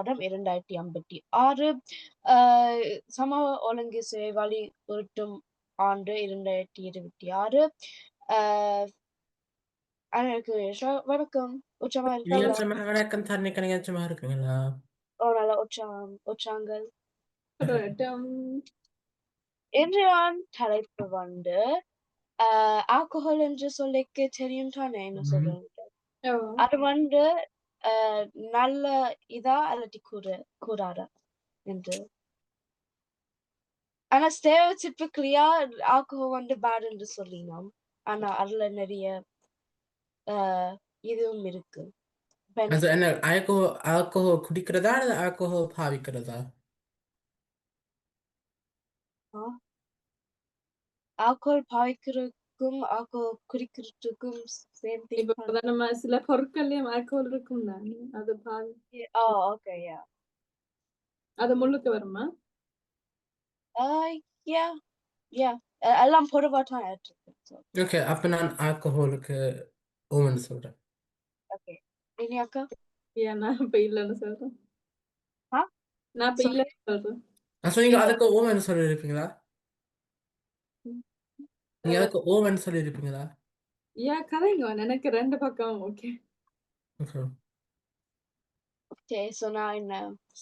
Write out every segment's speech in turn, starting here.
வருடம் 2056 சமூக ஒழுங்கு சேவை வலியுறுத்தும் ஆண்டு 2026 அனைவருக்கும் வணக்கம். உற்சாகமா இருக்கீங்களா? வணக்கம் தன்னிக்க நீங்க சும்மா இருக்கீங்களா? நல்ல உற்சாகங்கள். இன்றைய தலைப்பு வந்து ஆல்கஹால் என்று சொல்லிக்கு தெரியும் தானே என்ன சொல்றேன். அது வந்து நல்ல இதா அல்லது கூடாதா என்று. ஆனா ஸ்டெரியோடைபிக்கலியா ஆல்கஹால் வந்து பேட் என்று சொல்லினோம். ஆனா அதுல நிறைய இதுவும் இருக்கு. Also என்ன ஆல்கஹால் குடிக்கிறதா அல்லது ஆல்கஹால் பாவிக்கிறதா? ஆல்கஹால் பாவிக்கிறதுக்கும் ஆல்கஹால் குடிக்கிறதுக்கும் சேம் திங். இப்ப நம்ம சில பொருட்கள்லயும் ஆல்கஹால் இருக்கும் தானே, அது ஓகே யா. அது முள்ளுக்கு வருமா? யா எல்லாம் பொதுவா தான் இருக்கு. ஓகே, அப்ப நான் ஆல்கஹாலுக்கு ஓமன் சொல்றேன். ஓகே, இனி அக்கா? ஏன் நான் இப்ப இல்லைன்னு சொல்றேன். நான் இப்ப இல்லைன்னு சொல்றேன். நீங்க அதுக்கு ஓமன் சொல்லியிருப்பீங்களா? நீங்க அதுக்கு ஓமன் சொல்லியிருப்பீங்களா? கதைங்க எனக்கு ரெண்டு பக்கம் ஓகே. ஓகே, சோ நான் என்ன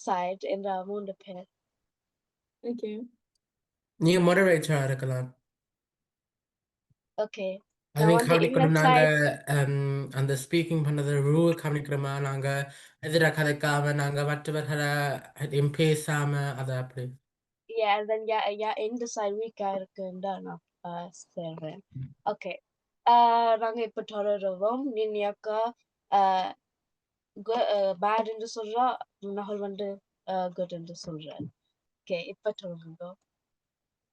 சைட் என்ற 3 பேர். ஓகே, நீங்க மொடரேட்டரா இருக்கலாம். ஓகே, அது நான் வந்து இந்த கவனிக்கணும். நாங்க சைட் அந்த ஸ்பீக்கிங் பண்ணது ரூல் கவனிக்கிறோமா, நாங்க எதிராக கதைக்காம நாங்க மற்றவர்களை பேசாம அதை அப்படி. then எந்த சைடு வீக்கா இருக்குன்னு நான் சொல்றேன். ஓகே, நாங்க இப்ப தொடருவோம். நீ அக்கா பேட் என்று சொல்றா, நகல் வந்து குட் என்று சொல்றேன். ஓகே, இப்ப தொடருங்க.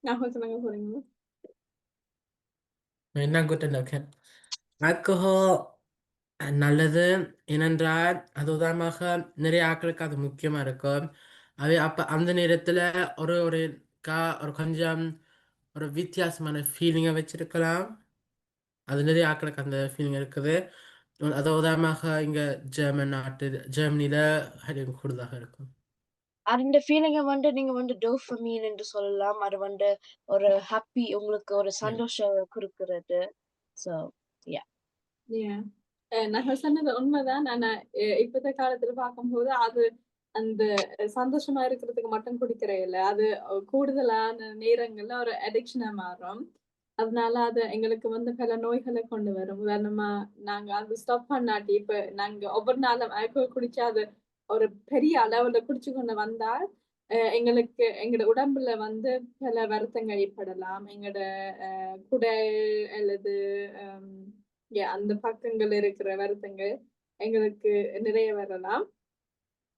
நான் சொல்லுங்க போறீங்க. என்ன குட் ஓகே. ஆல்கஹால் நல்லது. ஏனென்றால் அது உதாரணமாக நிறைய ஆட்களுக்கு அது முக்கியமா இருக்கும். அவை அப்ப அந்த நேரத்துல ஒரு கொஞ்சம் ஒரு வித்தியாசமான ஃபீலிங்கை வச்சிருக்கலாம். அது நிறைய ஆட்களுக்கு அந்த ஃபீலிங் இருக்குது. அது உதாரணமாக இங்க ஜெர்மனியில கூடுதலாக இருக்கும். அந்த ஃபீலிங்கை வந்து நீங்க வந்து டோபமைன் என்று சொல்லலாம். அது வந்து ஒரு ஹாப்பி, உங்களுக்கு ஒரு சந்தோஷம் கொடுக்கிறது. ஸோ நான் சொன்னது உண்மைதான். ஆனா இப்பத்த காலத்துல பார்க்கும்போது அது அந்த சந்தோஷமா இருக்கிறதுக்கு மட்டும் குடிக்கிற இல்ல, அது கூடுதலான நேரங்கள்ல ஒரு அடிக்ஷனா மாறும். அதனால அது எங்களுக்கு வந்து பல நோய்களை கொண்டு வரும். உதாரணமா நாங்க அது ஸ்டாப் பண்ணாட்டி, இப்ப நாங்க ஒவ்வொரு நாளும் ஆல்கோஹால் குடிச்சா அது ஒரு பெரிய அளவுல குடிச்சு கொண்டு வந்தால் எங்களுக்கு எங்களோட உடம்புல வந்து பல வருத்தங்கள் ஏற்படலாம். எங்களோட குடல் அல்லது அந்த பக்கங்கள் இருக்கிற வருத்தங்கள் எங்களுக்கு நிறைய வரலாம்.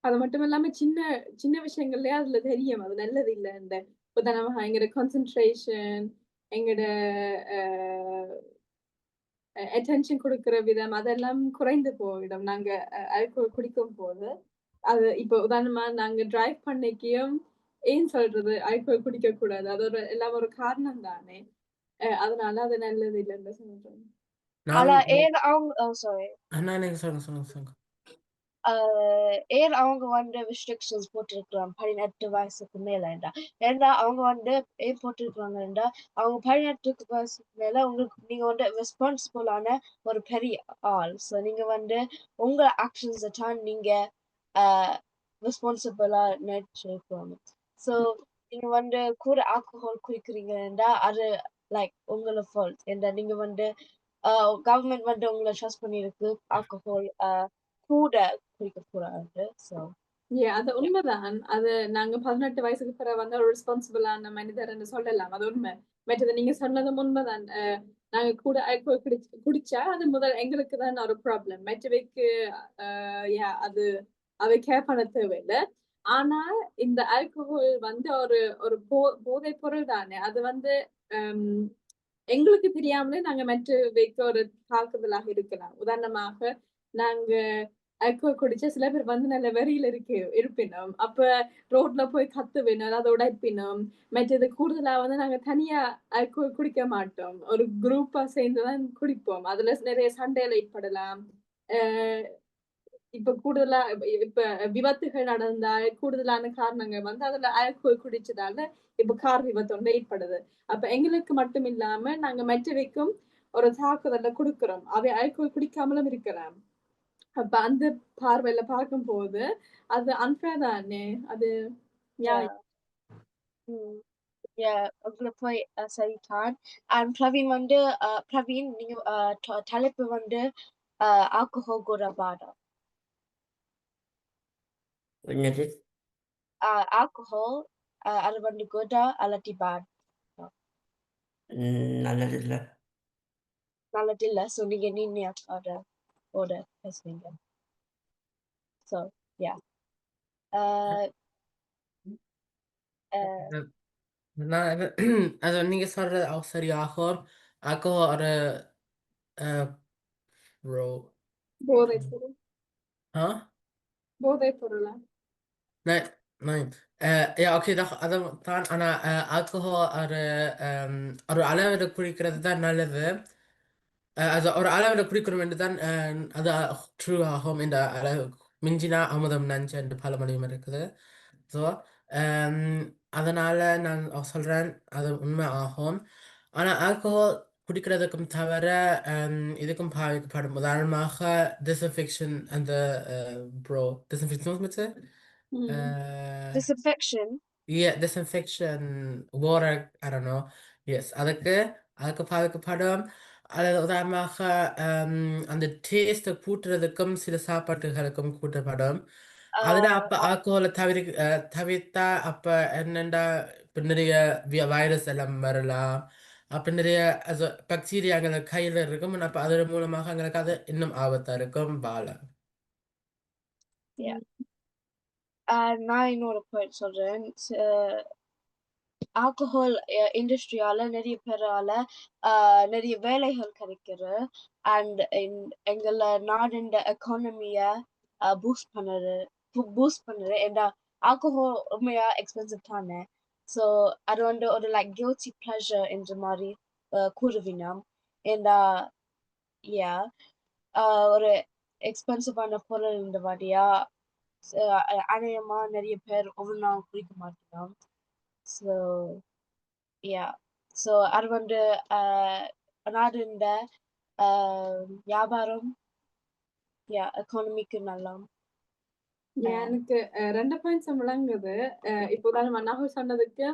அது மட்டும் இல்லாம சின்ன சின்ன விஷயங்கள்லயே அதுல தெரியும் அது நல்லது இல்லை. இந்த உதாரணமாக எங்களோட கான்சென்ட்ரேஷன், எங்களோட அட்டென்ஷன் கொடுக்கிற விதம் அதெல்லாம் குறைந்து போயிடும் நாங்க ஆல்கோஹால் குடிக்கும் போது. அது இப்போ உதாரணமா நாங்க டிரைவ் பண்ணிக்கையும் ஏன் சொல்றது ஆல்கோஹால் குடிக்க கூடாது, அது ஒரு எல்லாம் ஒரு காரணம் தானே. அதனால அது நல்லது இல்லைன்னு சொல்றேன். ஏன் அவங்க வந்து ரெஸ்ட்ரிக்ஷன்ஸ் போட்டிருக்கலாம் 18 வயசுக்கு மேல. ஏன்னா அவங்க வந்து ஏன் போட்டிருக்காங்கன்னா, அவங்க 18 வயசுக்கு மேல நீங்க வந்து ரெஸ்பான்சிபிளான ஒரு பெரிய ஆள். ஸோ நீங்க வந்து உங்க ஆக்ஷன்ஸ் தான் நீங்க ரெஸ்பான்சிபிளா நினைச்சிருக்கோம். ஸோ நீங்க வந்து கூட ஆல்கஹால் குடிக்கிறீங்கன்னா அது லைக் உங்களோட ஃபால்ட். ஏன்னா நீங்க வந்து கவர்மெண்ட் வந்து உங்களை ட்ரஸ்ட் பண்ணிருக்கு ஆல்கஹால் கூட குடிக்கக்கூடாது. அது உண்மைதான். அது நாங்க 18 வயசுக்கு பிறகு வந்து ஒரு ரெஸ்பான்சிபிளான மனிதர்ன்னு சொல்லலாம். அது உண்மை. மற்றது நீங்க சொன்னதும் உண்மைதான். நாங்க கூட ஆல்கஹால் குடிச்சா அது முதல் எங்களுக்கு தான் ஒரு ப்ராப்ளம். மற்றவைக்கு அது அவை கேர் பண்ண தேவையில்லை. ஆனா இந்த ஆல்கஹால் வந்து ஒரு ஒரு போதை பொருள் தானே. அது வந்து எங்களுக்கு தெரியாமலே நாங்க மற்றவைக்கு ஒரு தாக்குதலாக இருக்கலாம். உதாரணமாக நாங்க ஆல்கஹால் குடிச்சா சில பேர் வந்து நல்ல வெறியில இருப்பினோம். அப்ப ரோட்ல போய் கத்துவினோம், அதை உடைப்பினோம். மற்றது கூடுதலா வந்து நாங்க தனியா ஆல்கஹால் குடிக்க மாட்டோம். ஒரு குரூப்பா சேர்ந்துதான் குடிப்போம். அதுல நிறைய சண்டையில ஏற்படலாம். இப்ப கூடுதலா இப்ப விபத்துகள் நடந்தால் கூடுதலான காரணங்கள் வந்து அதுல ஆல்கோல் குடிச்சதால இப்ப கார் விபத்து ஒன்று ஏற்படுது. அப்ப எங்களுக்கு மட்டும் இல்லாம நாங்க மற்றவைக்கும் ஒரு தாக்குதலை கொடுக்கிறோம். அவை ஆல்கோல் குடிக்காமலும் இருக்கலாம். அப்ப அந்த பார்வையில பார்க்கும்போது அது அன்ஃபேர் தானே. அது Yeah. Yeah, உங்களை போய் சரிதான். And பிரவீன் வந்து பிரவீன் நீங்க தலைப்பு வந்து ஆல்கஹால் குறைபாடு. என்னது? ஆல்கஹால் அது வந்து குடா அல்லாட்டி பேட். நல்லதில்ல. நல்லதில்லை. ஸோ நீங்க ஓட பேசுவீங்க. ஸோ யா அது நீங்க சொல்றது சரியாகும். ஆல்கஹால் ஒரு ப்ரோ போதைப் பொருள். ஆ போதைப் பொருளா? Nein, nein. Ja, okay, doch, also dann Alkohol ஒரு அளவில் குடிக்கிறது தான் நல்லது. Also ஒரு அளவில் குடிக்கணும் என்று தான் அது ட்ரூ ஆகும். இந்த அளவு மிஞ்சினா அமுதம் நஞ்சு என்று பழமொழியும் இருக்குது. ஸோ அதனால நான் சொல்றேன் அது உண்மை ஆகும். ஆனால் ஆல்கஹால் குடிக்கிறதுக்கும் தவிர இதுக்கும் பாவிக்கப்படும். உதாரணமாக டிஸ்இன்ஃபெக்ஷன் அந்த disinfection disinfection. Yeah, disinfection, water, I don't know. Yes, அதுக்கு பாவிக்கப்படும். அது உதாரணமாக அந்த டேஸ்ட்டை கூட்டுறதுக்கும் சில சாப்பாட்டுகளுக்கும் கூட்டப்படும். அதுல அப்ப ஆல்கோஹோலை தவிர்த்தா அப்ப என்னண்டா இப்ப நிறைய வைரஸ் எல்லாம் வரலாம். அப்ப நிறைய பாக்டீரியாங்கள் கையில இருக்கும். அப்ப அதன் மூலமாக எங்களுக்கு அது இன்னும் ஆபத்தா இருக்கும் வாழ. நான் இன்னொரு பாயிண்ட் சொல்றேன். ஆல்கஹால் இண்டஸ்ட்ரியால நிறைய பேரால நிறைய வேலைகள் கிடைக்குது. அண்ட் எங்கள நாடுண்ட எக்கானமிய பூஸ்ட் பண்ணுது. ஏன்னா ஆல்கஹால் உண்மையா எக்ஸ்பென்சிவ் தானே. ஸோ அது வந்து ஒரு லைக் கில்ட்டி ப்ளஷர் என்ற மாதிரி கூறுவினோம். ஏன்னா ஒரு எக்ஸ்பென்சிவான பொருள் இந்த மாதிரியா அநேகமா நிறைய பேர் ஒவ்வொரு நாள் குடிக்க மாட்டோம். ஸோ ஸோ அது வந்து நாடு இந்த வியாபாரம் எக்கானமிக்கு நல்லா. எனக்கு 2 பாயிண்ட்ஸ் விளங்குது. இப்போதான் மன்னாக சொன்னதுக்கு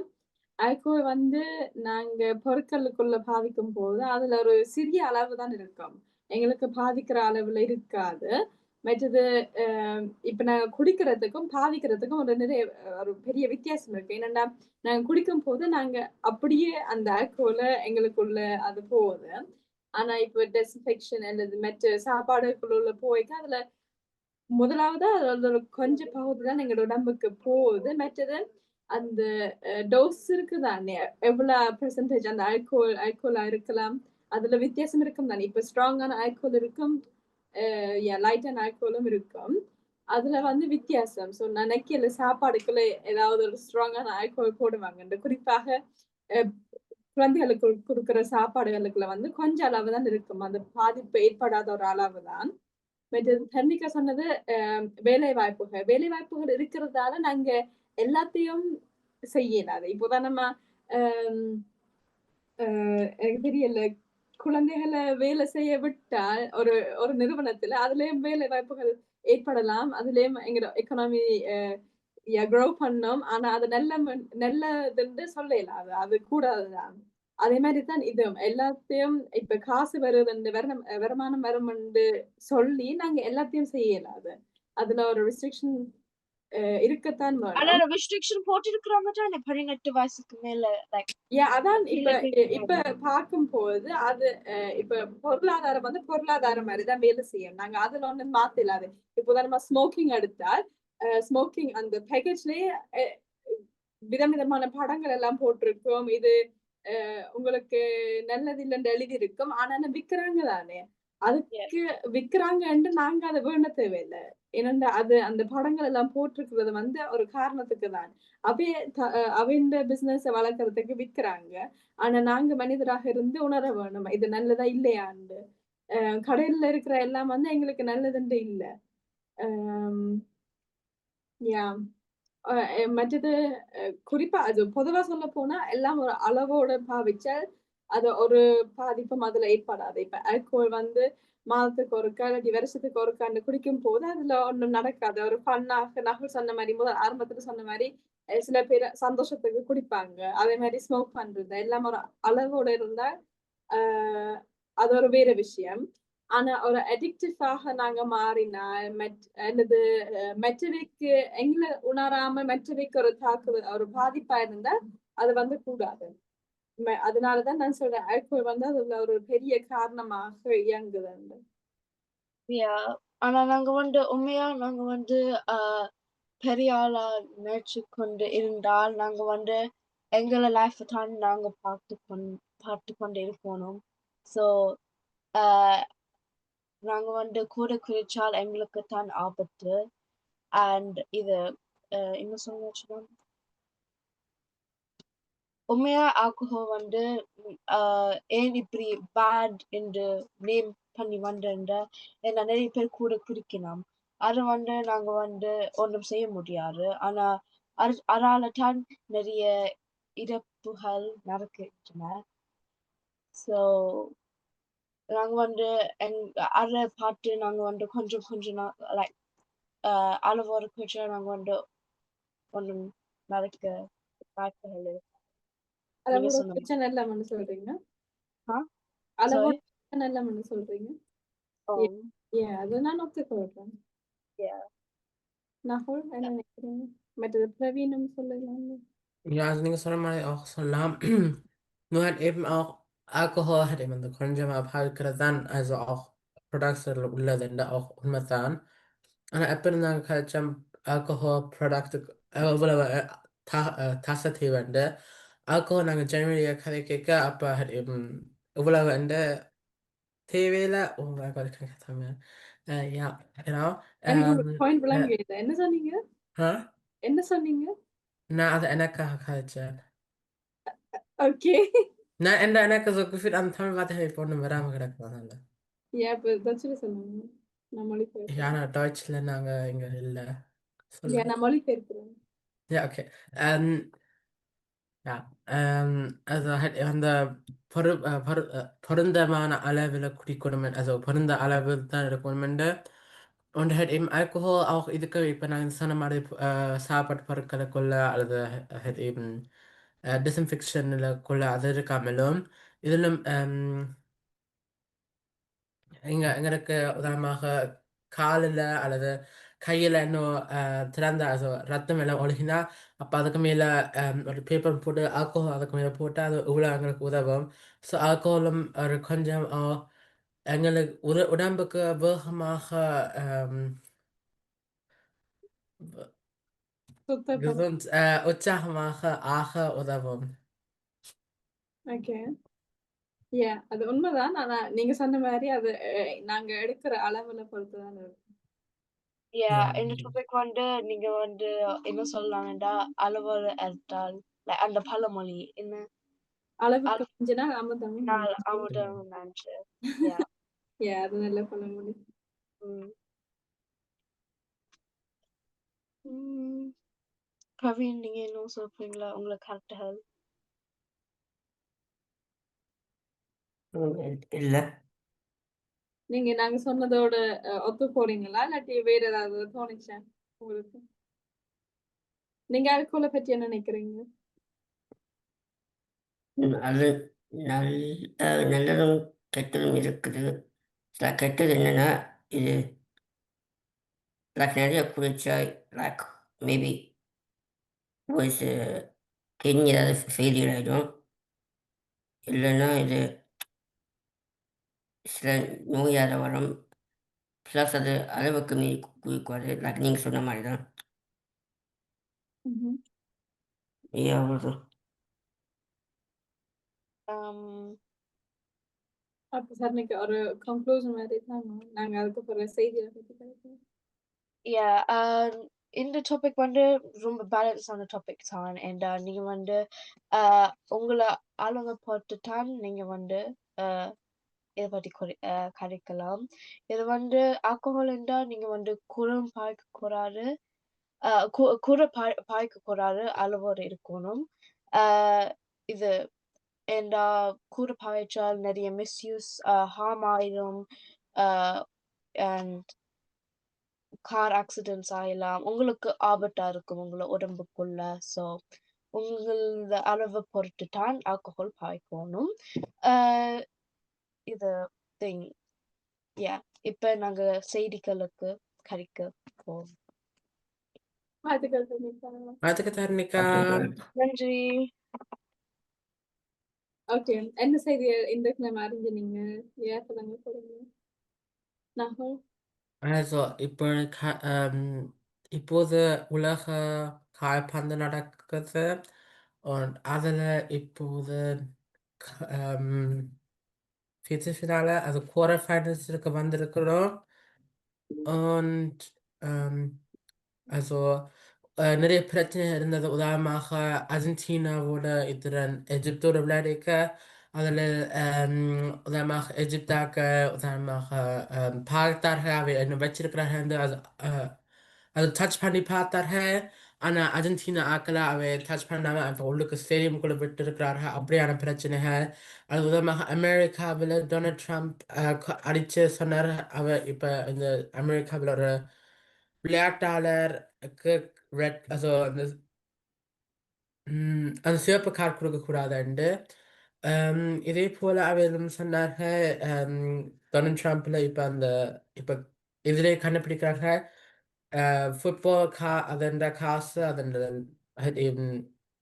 ஆல்கோஹால் வந்து நாங்க பொருட்களுக்குள்ள பாவிக்கும் போது அதுல ஒரு சிறிய அளவு தான் இருக்கும். எங்களுக்கு பாதிக்கிற அளவுல இருக்காது. மற்றது இப்ப நாங்க குடிக்கிறதுக்கும் பாவிக்கிறதுக்கும் ஒரு பெரிய வித்தியாசம் இருக்கு. என்னன்னா நாங்க குடிக்கும் போது நாங்க அப்படியே அந்த ஆல்கோஹால எங்களுக்குள்ள அது போகுது. ஆனா இப்ப டிஸ்இன்ஃபெக்ஷன் அல்லது மற்ற சாப்பாடுக்குள்ள போயிட்டு அதுல முதலாவது அதோட கொஞ்சம் பகுதி தான் எங்களோட உடம்புக்கு போகுது. மற்றது அந்த டோஸ் இருக்குதானே எவ்வளவு பெர்சன்டேஜ் அந்த ஆல்கோலா இருக்கலாம். அதுல வித்தியாசம் இருக்கும் தானே. இப்ப ஸ்ட்ராங்கான ஆல்கோல் இருக்கும், லைட்டான ஆல்கோலும் இருக்கும். அதுல வந்து வித்தியாசம். ஸோ நினைக்கல சாப்பாடுக்குள்ள ஏதாவது ஒரு ஸ்ட்ராங்கான ஆல்கோல் போடுவாங்க. குறிப்பாக குழந்தைகளுக்கு கொடுக்குற சாப்பாடுகளுக்குள்ள வந்து கொஞ்சம் அளவு தான் இருக்கும். அந்த பாதிப்பு ஏற்படாத ஒரு அளவு தான். தர்ணிகா சொன்னது வேலை வாய்ப்புகள் இருக்கிறதால நாங்க எல்லாத்தையும் செய்யலாது. இப்போதான் நம்ம எனக்கு தெரியல, குழந்தைகளை வேலை செய்ய விட்டால் ஒரு நிறுவனத்துல அதுலயும் வேலை வாய்ப்புகள் ஏற்படலாம். அதுலயும் எங்க எக்கனாமி க்ரோ பண்ணோம். ஆனா அது நல்லதுன்னு சொல்லலாம். அது கூடாதுதான். அதே மாதிரிதான் இது எல்லாத்தையும் இப்ப காசு வருது வருமானம் வரும் சொல்லி நாங்க எல்லாத்தையும் செய்யலாது. அதுல ஒரு ரெஸ்ட்ரிக்ஷன் இருக்கத்தான் ஆனா ரெஸ்ட்ரிக்ஷன் போட்டிருக்கிறாங்க தானே 18 வயசுக்கு மேல. அதான் இப்ப பார்க்கும் போது அது இப்ப பொருளாதாரம் வந்து பொருளாதாரம் மாதிரிதான் வேலை செய்யும். நாங்க அதுல ஒண்ணு மாத்திலாது. இப்போதான் நம்ம ஸ்மோக்கிங் எடுத்தால் ஸ்மோக்கிங் அந்த பேக்கேஜ்லயே விதவிதமான படங்கள் எல்லாம் போட்டிருக்கோம். இது உங்களுக்கு நல்லது இல்லைன்னு எழுதி இருக்கும். ஆனா விக்கிறாங்க தானே. அதுக்கு விக்கிறாங்கன்னு நாங்க அதை வேண தேவையில்லை. ஏன்னா அது அந்த படங்கள் எல்லாம் போட்டிருக்கிறது வந்து ஒரு காரணத்துக்கு தான். அவைய பிசினஸ் வளர்க்கறதுக்கு விக்கிறாங்க. ஆனா நாங்க மனிதராக இருந்து உணர வேணும் இது நல்லதா இல்லையான்னு. கடையில இருக்கிற எல்லாம் வந்து எங்களுக்கு நல்லதுன்னு இல்லை. யா மற்றது குறிப்பா அது பொதுவா சொல்ல போனா எல்லாம் ஒரு அளவோட பாவிச்சால் அது ஒரு பாதிப்பும் அதுல ஏற்படாது. இப்ப ஆல்கோஹால் வந்து மாதத்துக்கு ஒருக்கா இல்லாட்டி வருஷத்துக்கு ஒருக்கான்னு குடிக்கும் போது அதுல ஒண்ணும் நடக்காது. ஒரு ஃபன்னாக நகுல் சொன்ன மாதிரி முதல் ஆரம்பத்துல சொன்ன மாதிரி சில பேர் சந்தோஷத்துக்கு குடிப்பாங்க. அதே மாதிரி ஸ்மோக் பண்றது எல்லாம் ஒரு அளவோட இருந்தா அது ஒரு வேற விஷயம். ஆனா ஒரு அடிக்டிவாக நாங்க மாறினால் என்னது மெட்டவைக்கு எங்களை உணராம மெட்டவைக்கு ஒரு தாக்குதல் ஒரு பாதிப்பா இருந்தா அது வந்து கூடாது. அதனாலதான் நான் சொல்றேன் ஆல்கோஹால் வந்து அதுல ஒரு பெரிய காரணமாக இயங்குது. ஆனா நாங்க வந்து உண்மையா நாங்க வந்து பெரிய ஆளா நினைச்சு கொண்டு இருந்தால் நாங்க வந்து எங்களை லைஃப் தான் நாங்க பார்த்து கொண்டு இருக்கணும். ஸோ நாங்க வந்து கூட குடிச்சால் எங்களுக்கு தான் ஆபத்து. அண்ட் இது என்ன சொல்ல உண்மையா ஆல்கோஹால் வந்து ஏன் இப்படி பேட் என்று நேம் பண்ணி வந்தேன்டா ஏன்னா நிறைய பேர் கூட குடிக்கலாம். அது வந்து நாங்க வந்து ஒன்றும் செய்ய முடியாது. ஆனா அதனால தான் நிறைய இறப்புகள் நடக்கின்றன. ஸோ நாங்க வந்து அதை பார்த்து நாங்க வந்து கொஞ்சம் கொஞ்சம் லைக் அளவோட குடிச்சா நாங்க வந்து ஒன்றும் நடக்க வாய்ப்புகள் இருக்கு. நீங்க அளவோட சொன்ன பிரச்சனை இல்லாமன்னு சொல்றீங்க? sorry. அளவோட பிரச்சனை இல்லாமன்னு சொல்றீங்க? அது நான் ஒத்துக்கொள்றேன். நகுல் என்ன நினைக்கிறீங்க? மற்றது பிரவீனும் சொல்லலாம். Ja, also நீங்க சொன்ன மாதிரி auch சொல்லலாம். Nur halt eben auch Alkohol hat eben இந்த கொஞ்சம் abhalக்கிறது தான் also auch products உள்ளது auch உண்மைதான். ஆனா எப்ப இருந்தாங்க கழிச்சம் ஆல்கஹால் ப்ராடக்ட்டுக்கு இவ்வளவு தாசத்தை வந்து ஆல்கஹால் நாங்கள் ஜெனரலியாக கதை கேட்க அப்போ eben இவ்வளவு வந்து தேவையில்ல ja genau எனக்கு உங்களுக்கு பாயிண்ட் äh, விளங்க என்ன சொன்னீங்க? என்ன சொன்னீங்க? நான் அதை எனக்காக கதைச்சேன். ஓகே. நான் எனக்கு so gefühlt am தமிழ் வார்த்தை இப்போ ஒன்றும் வராமல் கிடக்குறதுனால இப்ப தச்சுல சொன்னாங்க. நான் மொழிபெயர்க்கிறேன். ஏன்னா டாய்ச்சில் நாங்கள் இங்கே இல்லை நான் மொழிபெயர்க்கிறேன். ja okay ja also halt அந்த பொருந்தமான அளவில் குடிக்கணும் also பொருந்த அளவில் தான் இருக்கணும் und halt eben Alkohol auch இதுக்கு இப்போ நான் சொன்ன மாதிரி சாப்பாட்டு பொருட்களுக்குள்ள அல்லது halt eben டிஸ்இன்ஃபெக்ஷனுக்குள்ள அது இருக்காமலும் இதிலும் எங்களுக்கு உதாரணமாக காலில் அல்லது கையில் இன்னும் திறந்த ரத்தம் எல்லாம் ஒழுகினா அப்போ அதுக்கு மேலே ஒரு பேப்பர் போட்டு ஆல்கோஹால் அதுக்கு மேலே போட்டு அது இவ்வளோ எங்களுக்கு உதவும். ஸோ ஆல்கோஹாலும் ஒரு கொஞ்சம் எங்களுக்கு உடம்புக்கு வேகமாக gesund உற்சாகமாக ஆக உதவும். ஓகே. அது உண்மைதான். ஆனா நீங்க சொன்ன மாதிரி அது நாங்க எடுக்கிற அளவுல பொறுத்துதான் இருக்கு. இந்த டாபிக் வந்து நீங்க வந்து என்ன சொல்லலாம்டா அளவோடு எடுத்தால் அந்த பழமொழி என்ன அளவுக்கு மிஞ்சினா அமிர்தமும் அமுதம் நன்று. அது நல்ல பழமொழி. பிரவீன் நீங்க என்ன சொல்றீங்களா உங்களுக்கு கருத்துகள்? இல்லை நீங்க நாங்க சொன்னதோட ஒத்து போறீங்களா இல்லாட்டி வேற ஏதாவது தோணுச்சா உங்களுக்கு? நீங்க ஆல்கோலை பற்றி என்ன நினைக்கிறீங்க? அது நல்லதும் கெட்டதும் இருக்குது. சில கெட்டது என்னன்னா இது நிறைய குடிச்சா மேபி வாய்ஸ் கிட்னி ஏதாவது ஃபெயிலியர் ஆகிடும். இல்லைன்னா இது சில நோயால் வரும். ப்ளஸ் அது அளவுக்கு மீறி குடிக்கூடாது. நீங்கள் சொன்ன மாதிரி தான். அவ்வளோதான். அப்ப சார் இன்னைக்கு ஒரு கன்க்ளூஷன் மாதிரி தான் நாங்க அதுக்கப்புறம் செய்தியை பற்றி கிடைக்கும். இந்த டாபிக் வந்து ரொம்ப பேலன்ஸான டாபிக் தான். அண்ட் நீங்க வந்து உங்களை ஆளுங்க பார்த்து தான் நீங்க வந்து இதை பற்றி கதைக்கலாம். இது வந்து ஆல்கஹால் என்றால் நீங்க வந்து குறும் பாய்க்க கூடாது, கூட பாய்க்க கூடாது, அளவோடு இருக்கணும். இது என்றா கூட பாய்ச்சால் நிறைய மிஸ்யூஸ் ஹார்ம் ஆயிடும், அண்ட் கார் ஆக்சிடென்ட்ஸ் ஆகலாம், உங்களுக்கு ஆபத்தா இருக்கும் உங்களை உடம்புக்குள்ள. ஸோ உங்களோட அளவை பொறுத்து தான் ஆல்கஹால் பாய்க்கணும். இது திங் இப்ப நாங்க செய்திகளுக்கு கழிக்க போவோம். வாழ்த்துக்கள் சந்திப்பா. அதுக்கு தரணிக்கா. நன்றி. ஓகே, என்ன செய்தி இந்த கிழமை அறிஞ்சு நீங்க ஏன் சொல்லுங்க போறீங்க? நாகும் Also, இப்போது உலக கால்பந்து நடக்குது und அதில் இப்போது Viertelfinale, also Quarterfinals வந்திருக்கிறோம். Und also நிறைய பிரச்சனை இருந்தது. உதாரணமாக அர்ஜென்டினாவோட இதுடன் எஜிப்தோட விளையாடிக்க, அதில் உதாரணமாக எஜிப்தாக்க உதாரணமாக பார்த்தார்கள், அவை என்ன வச்சிருக்கிறார்கள், அது டச் பண்ணி பார்த்தார்கள். ஆனால் அர்ஜென்டினா ஆக்கல, அவை டச் பண்ணாமல் அந்த உள்ளுக்கு ஸ்டேடியம் கூட விட்டு இருக்கிறார்கள். அப்படியான பிரச்சனைகள். அது உதாரணமாக அமெரிக்காவில் டொனால்ட் ட்ரம்ப் அடித்து சொன்னார். அவர் இப்போ இந்த அமெரிக்காவில் ஒரு விளையாட்டாளருக்கு அந்த சிவப்பு கார்டு கொடுக்கக்கூடாதுண்டு. இதே போல அவரும் சொன்னார்கள். டொனால்ட் ட்ரம்ப்ல இப்போ இதிலே கண்டுபிடிக்கிறார்கள், ஃபுட்பால் அதோட காசு eben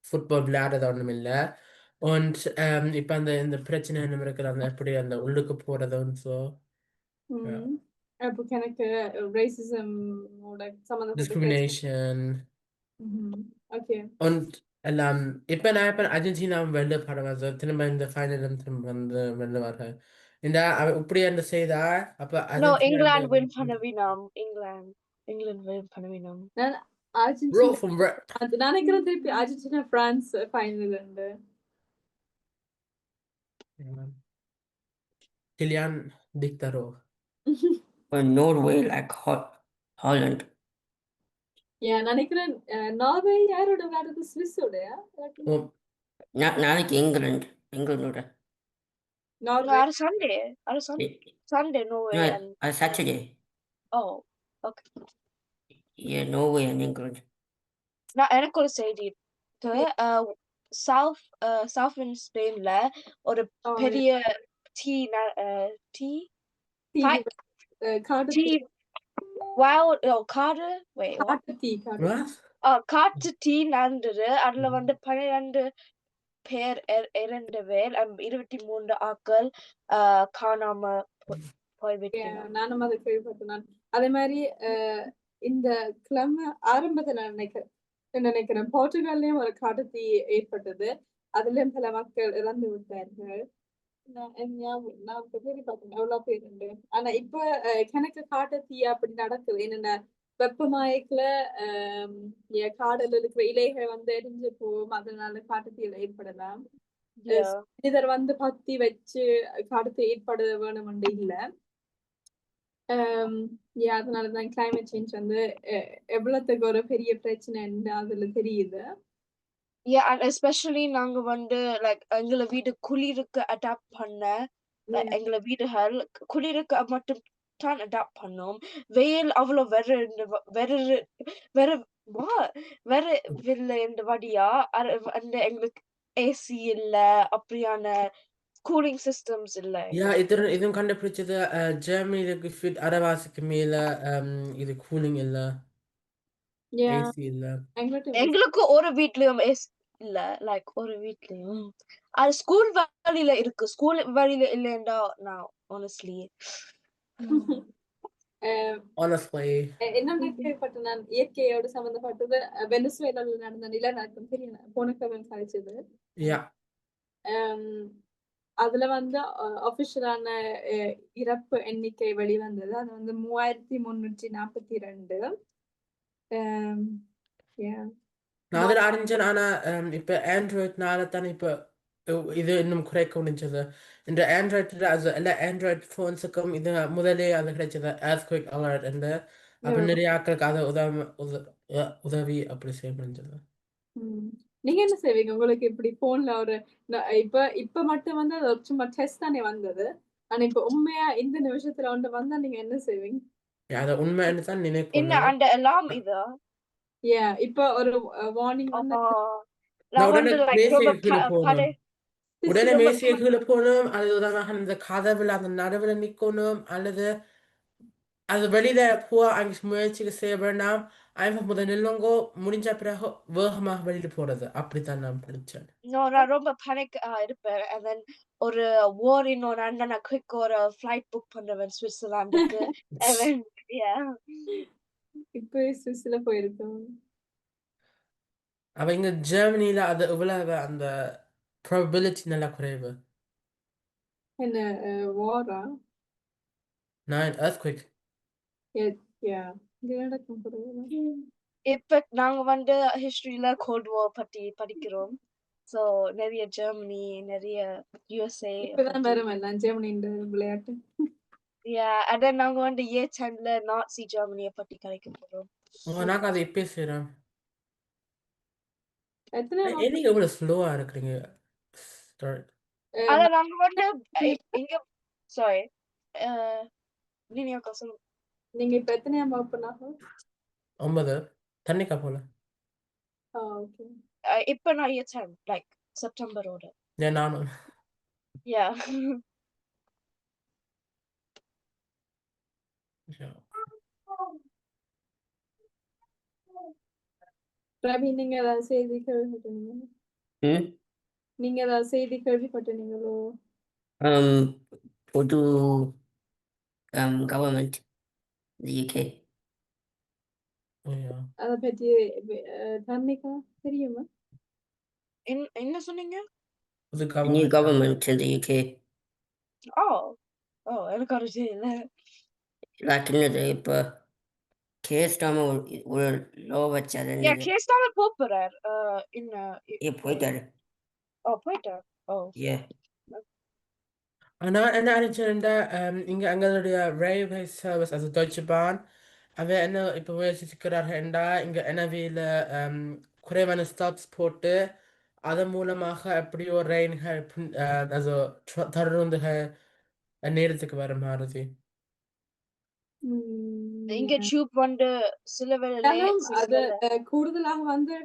ஃபுட்பால் விளையாடுறது ஒன்றும் இல்லை. Und இப்போ இந்த பிரச்சனை என்ன இருக்கிறாங்க, எப்படி அந்த உள்ளுக்கு போறதுன்னு. ஸோ அப்போ எனக்கு ரேசிசம் சம்பந்தப்பட்ட டிஸ்கிரிமினேஷன் ஓகே. Und இப்போ நான் அர்ஜென்டினா வெளில படம் திரும்ப இந்த ஃபைனலும் திரும்ப வெளில வரேன். இப்படி என்ன செய்தா அப்ப இங்கிலாந்து வின் பண்ணவினோம். இங்கிலாந்து வின் பண்ணவினோம். நான் அர்ஜென்டினா நினைக்கிறேன் திருப்பி அர்ஜென்டினா பிரான்ஸ் ஃபைனல் உண்டு. Kylian Dictaro. Norway like Holland. நினைக்கிறேன் நார்வே யாரோட விளையாடுறது, ஸ்விஸ்ஸோடயா? நாளைக்கு இங்கிலாந்தோட. Norway Sunday Norway and Saturday. Oh, okay. Yeah, Norway and England. நான் எனக்கு ஒரு செய்தி இருக்கு. சவுத் ஸ்பெயின்ல ஒரு பெரிய காட்டு தீ நடந்தது. அதுல வந்து 12 பேர் இறந்தவர், 23 ஆட்கள் காணாம போய்விட்டனர். நானும் அதை கேள்விப்பட்டேன். அதே மாதிரி இந்த கிழமை ஆரம்பத்துல நினைக்கிறேன் போர்ச்சுகல்லையும் ஒரு காட்டு தீ ஏற்பட்டது. அதுலயும் பல மக்கள் இறந்து விட்டார்கள். நான் பார்த்தேன் எவ்வளவு பேர் உண்டு. ஆனா இப்ப எனக்கு காட்டு தீ அப்படி நடக்குது. என்னென்ன வெப்பமாயக்குல காடுல இருக்கிற இலைகள் வந்து எரிஞ்சு போகும், அதனால காட்டுத்தீயில ஏற்படலாம். இதர் வந்து பத்தி வச்சு காட்டுத்தீ ஏற்பட வேணும் இல்ல. அதனாலதான் கிளைமேட் சேஞ்ச் வந்து எவ்வளவுக்கு ஒரு பெரிய பிரச்சனை அதுல தெரியுது. எஸ்பெஷலி நாங்க வந்து லைக் எங்களை வீடு குளிருக்கு அடாப்ட் பண்ண, எங்களை வீடுகள் குளிருக்கு மட்டும் தான் அடாப்ட் பண்ணோம். வெயில் அவ்வளவு வடியா அந்த எங்களுக்கு ஏசி இல்ல, அப்படியான கூலிங் சிஸ்டம்ஸ் இல்ல. இதுவும் கண்டுபிடிச்சது ஜெர்மனிக்கு அரைவாசிக்கு மேல இது கூலிங் இல்ல, ஏசி இல்ல. எங்களுக்கு ஒரு வீட்லயும் ஏசி இல்ல, லைக் ஒரு வீட்லயும். அது ஸ்கூல் வழியில இருக்கு, ஸ்கூல் வழியில இல்லைண்டா நான் honestly என்ன கேள்விப்பட்ட நான் இயற்கையோடு சம்பந்தப்பட்டது வெனிசுவேலால நடந்த நிலநடுக்கம் தெரியும், போன கிழமை கழிச்சது. அதுல வந்து ஆபிஷியலான இறப்பு எண்ணிக்கை வெளிவந்தது. அது வந்து 3342. நான் அதில் அறிஞ்சேன். ஆனா இப்ப ஆண்ட்ராய்ட்னால தானே இப்ப இது இன்னும் குறைக்க முடிஞ்சது. இந்த ஆண்ட்ராய்டில் அது எல்லா ஆண்ட்ராய்ட் ஃபோன்ஸுக்கும் இது முதலே அது கிடைச்சது earthquake alert என்று. அப்போ ஓ. நிறைய ஆட்களுக்கு அதை உதவி அப்படி செய்ய முடிஞ்சது. ம். நீங்க என்ன செய்வீங்க? உங்களுக்கு இப்படி போன்ல ஒரு இப்ப மட்டும் வந்து அது ஒரு சும்மா டெஸ்ட் தானே வந்தது. ஆனா இப்ப உண்மையா இந்த நிமிஷத்துல ஒன்று வந்தா நீங்க என்ன செய்வீங்க? அதை உண்மைன்னு தான் என்ன நினைக்கணும். அந்த alarm இதா? இப்ப ஒரு வார்னிங் வந்து நான் நான் உடனே வந்து like மேசையை ரொம்ப கீழே போகணும். படை உடனே ரொம்ப மேசையை கீழே போகணும். அது உதாரணமாக அந்த கதவுல அந்த நடுவில் நிற்கணும். அல்லது அது வெளியில போக அங்கே முயற்சிக்கு செய்ய வேண்டாம். einfach முதல் நில்லுங்கோ, முடிஞ்ச பிறகு வேகமாக வெளியில போறது. அப்படித்தான் நான் படிச்சேன். நான் ரொம்ப panic இருப்பேன். and then ஒரு war இன்னொரு நான் quick ஒரு flight book பண்ணுவேன் சுவிட்சர்லாந்துக்கு. and then yeah. இப்ப சுவிஸ்ல போயிருக்கோம். அப்ப இங்க ஜெர்மனியில அது இவ்வளவு அந்த ப்ராபபிலிட்டி நல்லா குறைவு. என்ன வாரா? நான் earthquake. இங்க நடக்கும் குறைவு. இப்ப நாங்க வந்து ஹிஸ்டரியில கோல்ட் வார் பத்தி படிக்கிறோம். ஸோ நிறைய ஜெர்மனி, நிறைய USA இப்பதான் வரும் எல்லாம் ஜெர்மனின்ற விளையாட்டு. and then நாங்க வந்து year 10ல நாசி ஜெர்மனியை பத்தி கலைக்க போறோம். நாங்க அதை இப்பயே செய்யறோம். எத்தனை நீங்க எவ்வளவு ஸ்லோவா இருக்கிறீங்க? அத நாங்க வந்து இங்க சாரி நீங்க சொல்லுங்க. நீங்க இப்ப எத்தனையாம் வகுப்புனாக? 9 தண்ணிக்கா போல. ஓகே. இப்ப நான் year 10 like செப்டம்பரோட. ஏன் நானும். Yeah. ரவி, நீங்க ஏதாவது செய்தி கேள்விப்பட்டீங்க? நீங்க ஏதாவது செய்தி கேள்விப்பட்டீங்களோ? பொது government in the UK. அதை பற்றி தன்னிக்கா தெரியுமா? என்ன சொன்னீங்க? New government in the UK. எனக்கு அது தெரியல. Like என்னது இப்போ கேஸ்டாம ஒரு லோ வச்சாரு. கேஸ்டாம போறார். போயிட்டாரு. போயிட்டார். நான் என்ன நினைச்சேன்டா, இங்க எங்களுடைய ரயில்வே சர்வீஸ் அது Deutsche Bahn அவ என்ன இப்போ முயற்சிக்கிறார்கள்டா இங்க NRVல குறைவான ஸ்டாப்ஸ் போட்டு அதன் மூலமாக எப்படியோ ரயில்கள் also தொடர்ந்துகள் நேரத்துக்கு வர மாதிரி. இங்க டியூப் வந்து சில அது கூடுதலாக வந்து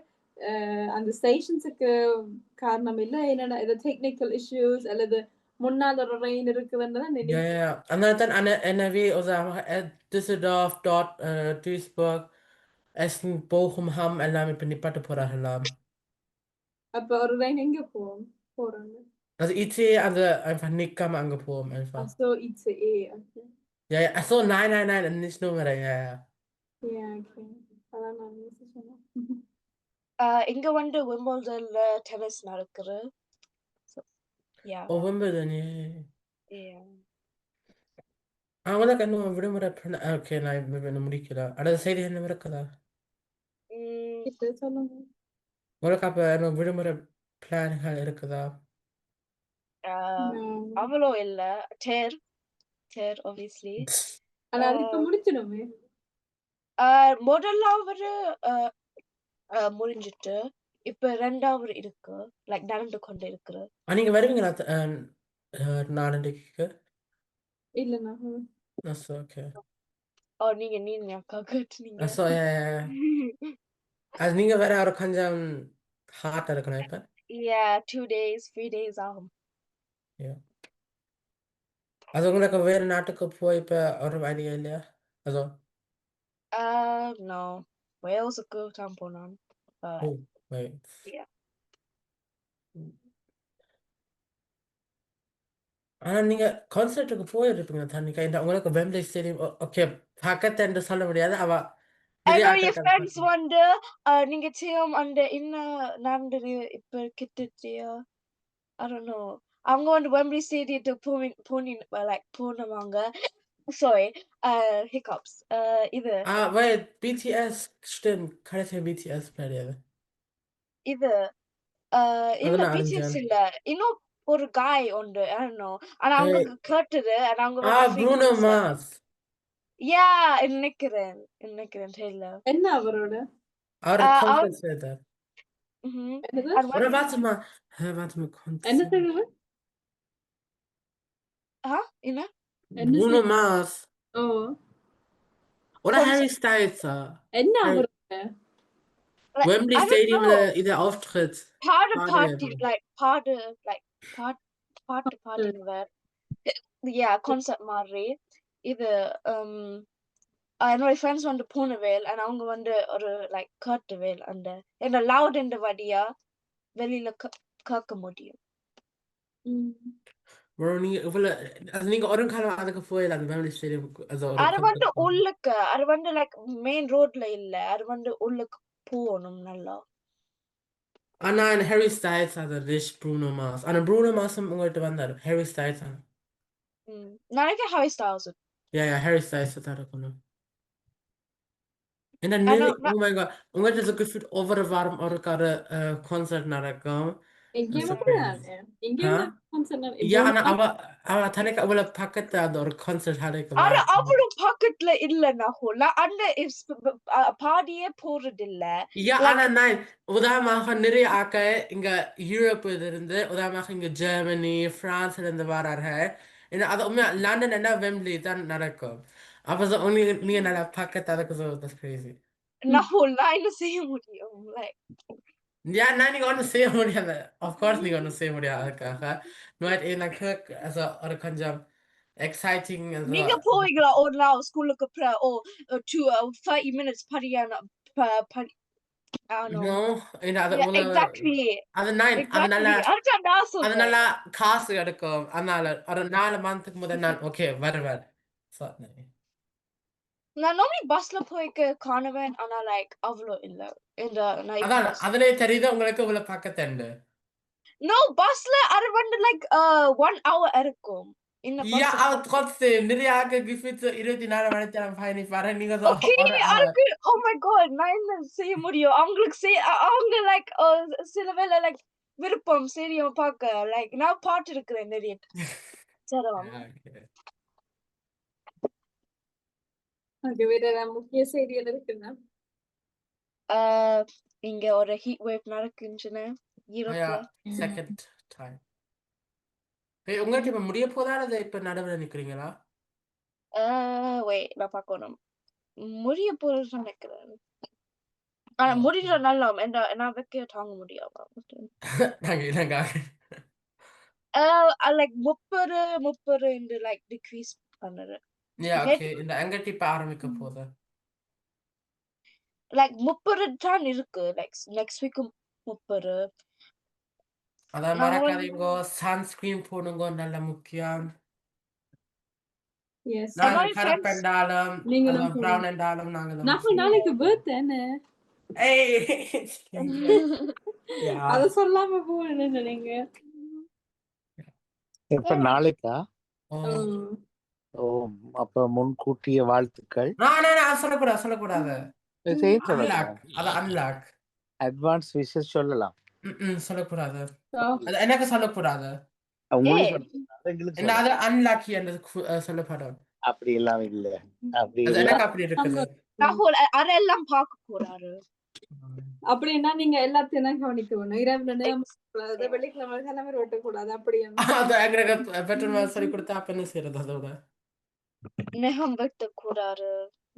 அந்த ஸ்டேஷன்ஸுக்கு காரணம் இல்ல, என்னன்னா இது டெக்னிக்கல் இஷ்யூஸ் அல்லது முன்னாள் ஒரு ரெயின் இருக்குதுன்னு நினைக்கிறேன். அதனால்தான் NRW Düsseldorf, dort Duisburg, Essen, Bochum, Hamm எல்லாம் இப்ப நிப்பாட்ட போறாங்களாம். அப்ப ஒரு ரெயின் எங்க போறாங்க? Also ICE also einfach நிக்காம அங்க போவோம் einfach. Ach so, ICE, okay. Ja, ach so, nein, nicht nur mehr, ja. Ja, okay. அதான் நான் யோசிச்சேன். இங்க வந்து விம்பிள்டன்ல டென்னிஸ் நடக்குது. விம்பிள்டன், அவனுக்கு இன்னும் விடுமுறை ஓகே நான் இன்னும் முடிக்கல. அடுத்த செய்தி என்ன இருக்குதா? சொல்லுங்க. உங்களுக்கு அப்ப இன்னும் விடுமுறை பிளான்கள் இருக்குதா? அவ்வளோ இல்ல. There obviously. ஆனா அது இப்ப முடிச்சிடுமே. முதலாவது முடிஞ்சிட்டு இப்ப ரெண்டாவது இருக்கு, லைக் நடந்து கொண்டு இருக்கு. நீங்க வருவீங்களா நாளைக்கு? இல்லண்ணா. ஓகே. நீங்க அக்கா கேட்டீங்க. அது நீங்க வேற ஒரு கொஞ்சம் ஹார்ட்டா இருக்கணும் இப்ப. 2 days 3 days ஆகும். அது உங்களுக்கு வேற நாட்டுக்கு போய் இப்ப ஒரு ஐடியா இல்லையா? அதோ no, வேல்ஸுக்கு தான் போனான். ஆனா நீங்க கான்சர்ட்டுக்கு போயிருப்பீங்க தண்ணிக்கா. உங்களுக்கு வெம்ப்ளி ஸ்டேடியம் ஓகே பக்கத்து என்று சொல்ல முடியாது. அவ ஃப்ரெண்ட்ஸ் வந்து நீங்க செய்யும் அந்த இன்னும் நடந்தது இப்ப கிட்டத்தியா I don't know. அவங்க வந்து வெம்ப்ளி ஸ்டேடியத்துக்கு போனவங்க. Sorry, hiccups. இது weil BTS stimmt, kann ich ja BTS bei dir. இது இல்ல அதெல்லாம் BTS அறிஞ்சேன். இல்ல. இன்னும் ஒரு guy உண்டு. I don't know. ஆனா ஏய், அவங்களுக்கு கேட்டது and அவங்க வந்து free Bruno concert. Mars. Yeah, நினைக்கிறேன் தெரியல. என்ன அவரோட அவர் அவர் கான்சர்ட் செய்தார். என்னது அது Oder வந்து warte mal, என்ன Konzert. தெரியுது என்ன என்ன Bruno Mars. ஓ Oder Konzert. Harry Styles. என்ன Harry- அவரோட Like, Wembley I don't Stadium know. இது Auftritt. Party, பாடு. like பாட்டுன்னு yeah, concert மாதிரி இது என்னோட ஃப்ரெண்ட்ஸ் வந்து போனவேல் and அவங்க வந்து ஒரு like கேட்டவேல் அந்த என்ன லவுட் என்ற வழியா வெளியில கேட்க முடியும். Bro, நீங்க ஒரு காலம் அதுக்கு போயில அந்த Wembley Stadium also ஒரு அது வந்து concert. உள்ளுக்கு அது வந்து லைக் மெயின் ரோட்ல இல்ல அது வந்து உள்ளுக்கு போகணும் நல்லா. Nein, Harry Styles hatte nicht Bruno Mars. Bruno Mars உங்கள்கிட்ட வந்தாரு. Harry Styles. நினைக்கிறேன் Harry Styles. Ja, Harry Styles hat இருக்கணும். In der I Nähe, know, oh mein Gott, உங்கள்கிட்ட so gefühlt over warm ஒரு Konzert நடக்கும். எங்கேயும் That's அப்படிதான் crazy. எங்கேயும் Huh? concert Ja, aber தனக்கு அவ்வளோ பக்கத்துல அந்த ஒரு கான்சர்ட் அது ஹாலுக்கு அவ்வளவு பக்கத்துல இல்ல நகுல் அந்த பாடியே போறது இல்ல. Ja, nein. உதாரணமாக நிறைய ஆட்கள் இங்க யூரோப்பில் இருந்து உதாரணமாக இங்க ஜெர்மனி பிரான்ஸ்ல இருந்து வரார்கள். அது உண்மையா லண்டன் என்ன வெம்ப்லி தான் நடக்கும். அப்ப நீங்க நல்லா பக்கத்து அதுக்கு that's crazy. நகுல் நான் என்ன செய்ய முடியும் like Ja, nein, நீங்க ஒன்றும் செய்ய முடியாது. Of course நீங்க ஒன்றும் செய்ய முடியாது அதுக்காக. Nur halt in der Kirche, also oder கொஞ்சம் exciting நீங்க போவீங்களா ஒரு நாள் ஸ்கூலுக்கு ஓ 5 minutes படியான No, exactly அது nein, அது நல்லா அதுதான் நான் அது சொல்றேன். நல்லா காசு எடுக்கும். அதனால ஒரு 4 மாதத்துக்கு முதல் நான் ஓகே வருவேன். நான் நார்மலி பஸ்ல போய்க்கு காணுவேன் ஆனா லைக் அவ்வளோ இல்ல இந்த அதான் அதுலயே தெரியுது உங்களுக்கு இவ்வளவு பக்கத்துண்டு. நோ பஸ்ல அது வந்து லைக் 1 hour இருக்கும். Ja, aber trotzdem, நிறைய ஆட்கள் gefühlt so 24 மணித்தேரம் பயணிப்பாரு. நீங்க so Okay, ஒரு அதுக்கு oh my god நான் என்ன செய்ய முடியும் அவங்களுக்கு அவங்க லைக் சில வேளை லைக் விருப்பம் சரியும் பார்க்க லைக் நான் பாட்டு இருக்கிறேன் நிறைய சரம். அங்க வேற ஏதாவது முக்கிய செய்திகள் இருக்குன்னா இங்க ஒரு ஹீட் வேவ் நடக்குதுன்னு யூரோப்ல. Second time. உங்களுக்கு இப்ப முடிய போதா இல்ல இப்ப நடுவுல நிக்கிறீங்களா? wait நான் பார்க்கணும். முடிய போறது நினைக்கிறேன். ஆனா முடிஞ்ச நல்லா நான் வைக்க தாங்க முடியாம நாங்க லைக் 30 இந்த லைக் டிக்ரீஸ் பண்ணுறேன். ஓகே இந்த அங்கட்டி இப்ப ஆரம்பிக்க போகுது. லைக் 30 தான் இருக்கு லைக் நெக்ஸ்ட் வீக் 30. அதான் மறக்காதீங்க சன்ஸ்கிரீன் போடுங்க நல்ல முக்கியம். எஸ் நாங்க கரப்பெண்டாலும் நீங்களும் ப்ரௌன் என்றாலும் நாங்க நான் நாளைக்கு பர்த்டே அத சொல்லாம போறேன்னு நீங்க இப்ப நாளைக்கா? ஓ அப்ப முன்கூட்டிய வாழ்த்துக்கள். சொல்லக்கூடாது. அட்வான்ஸ் விஷஸ் சொல்லலாம். சொல்லக்கூடாது. எனக்கு சொல்லக்கூடாது. உங்களுக்கு அது அன்லாக்கி என்று சொல்லப்படும். அப்படி எல்லாம் இல்ல. அப்படி எனக்கு அப்படி இருக்குது. அதெல்லாம் பார்க்க கூடாது. அப்படின்னா நீங்க எல்லாத்தையும் கவனிக்கணும். இரவுல வெள்ளிக்கிழமை கிழமை ஓட்டக்கூடாது. அப்படி எங்களுக்கு பெட்ரோல் சொல்லி கொடுத்தா அப்ப என்ன செய்யறது அதோட நெகம் வெட்டக்கூடாது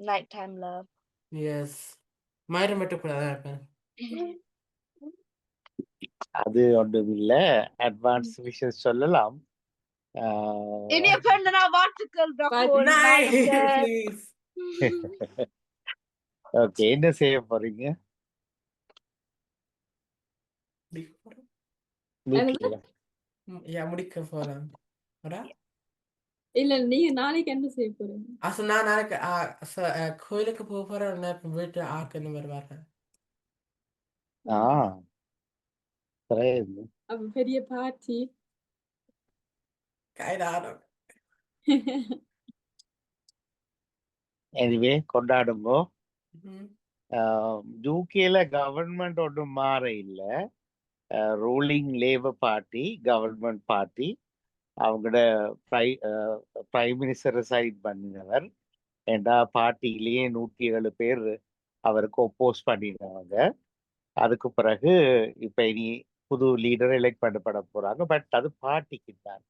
நைட் டைம்ல. எஸ் மயிரம் வெட்டக்கூடாது. அது ஒன்றும் இல்ல. அட்வான்ஸ் விஷஸ் சொல்லலாம். இனிய பிறந்தநாள் வாழ்த்துக்கள். ஓகே என்ன செய்ய போறீங்க? முடிக்க போறேன். இல்ல நீங்க நாளைக்கு என்ன செய்ய போறீங்க? நான் நாளைக்கு கோயிலுக்கு போக போறேன். வீட்டு ஆக்குன்னு வருவாங்க. அப்ப பெரிய பார்ட்டி. எனிவே கொண்டாடுங்க. யூகேல கவர்மெண்ட் ஒன்றும் மாற இல்ல. Ruling labour party government party அவங்களோட பிரைம் மினிஸ்டர் ரிசைன் பண்ணினவர். ஏண்டா பார்ட்டியிலேயே 107 பேர் அவருக்கு ஒப்போஸ் பண்ணிடுவாங்க. அதுக்கு பிறகு இப்ப இனி புது லீடர் எலெக்ட் பண்ணப்பட போறாங்க. பட் அது பார்ட்டிக்கு தான்.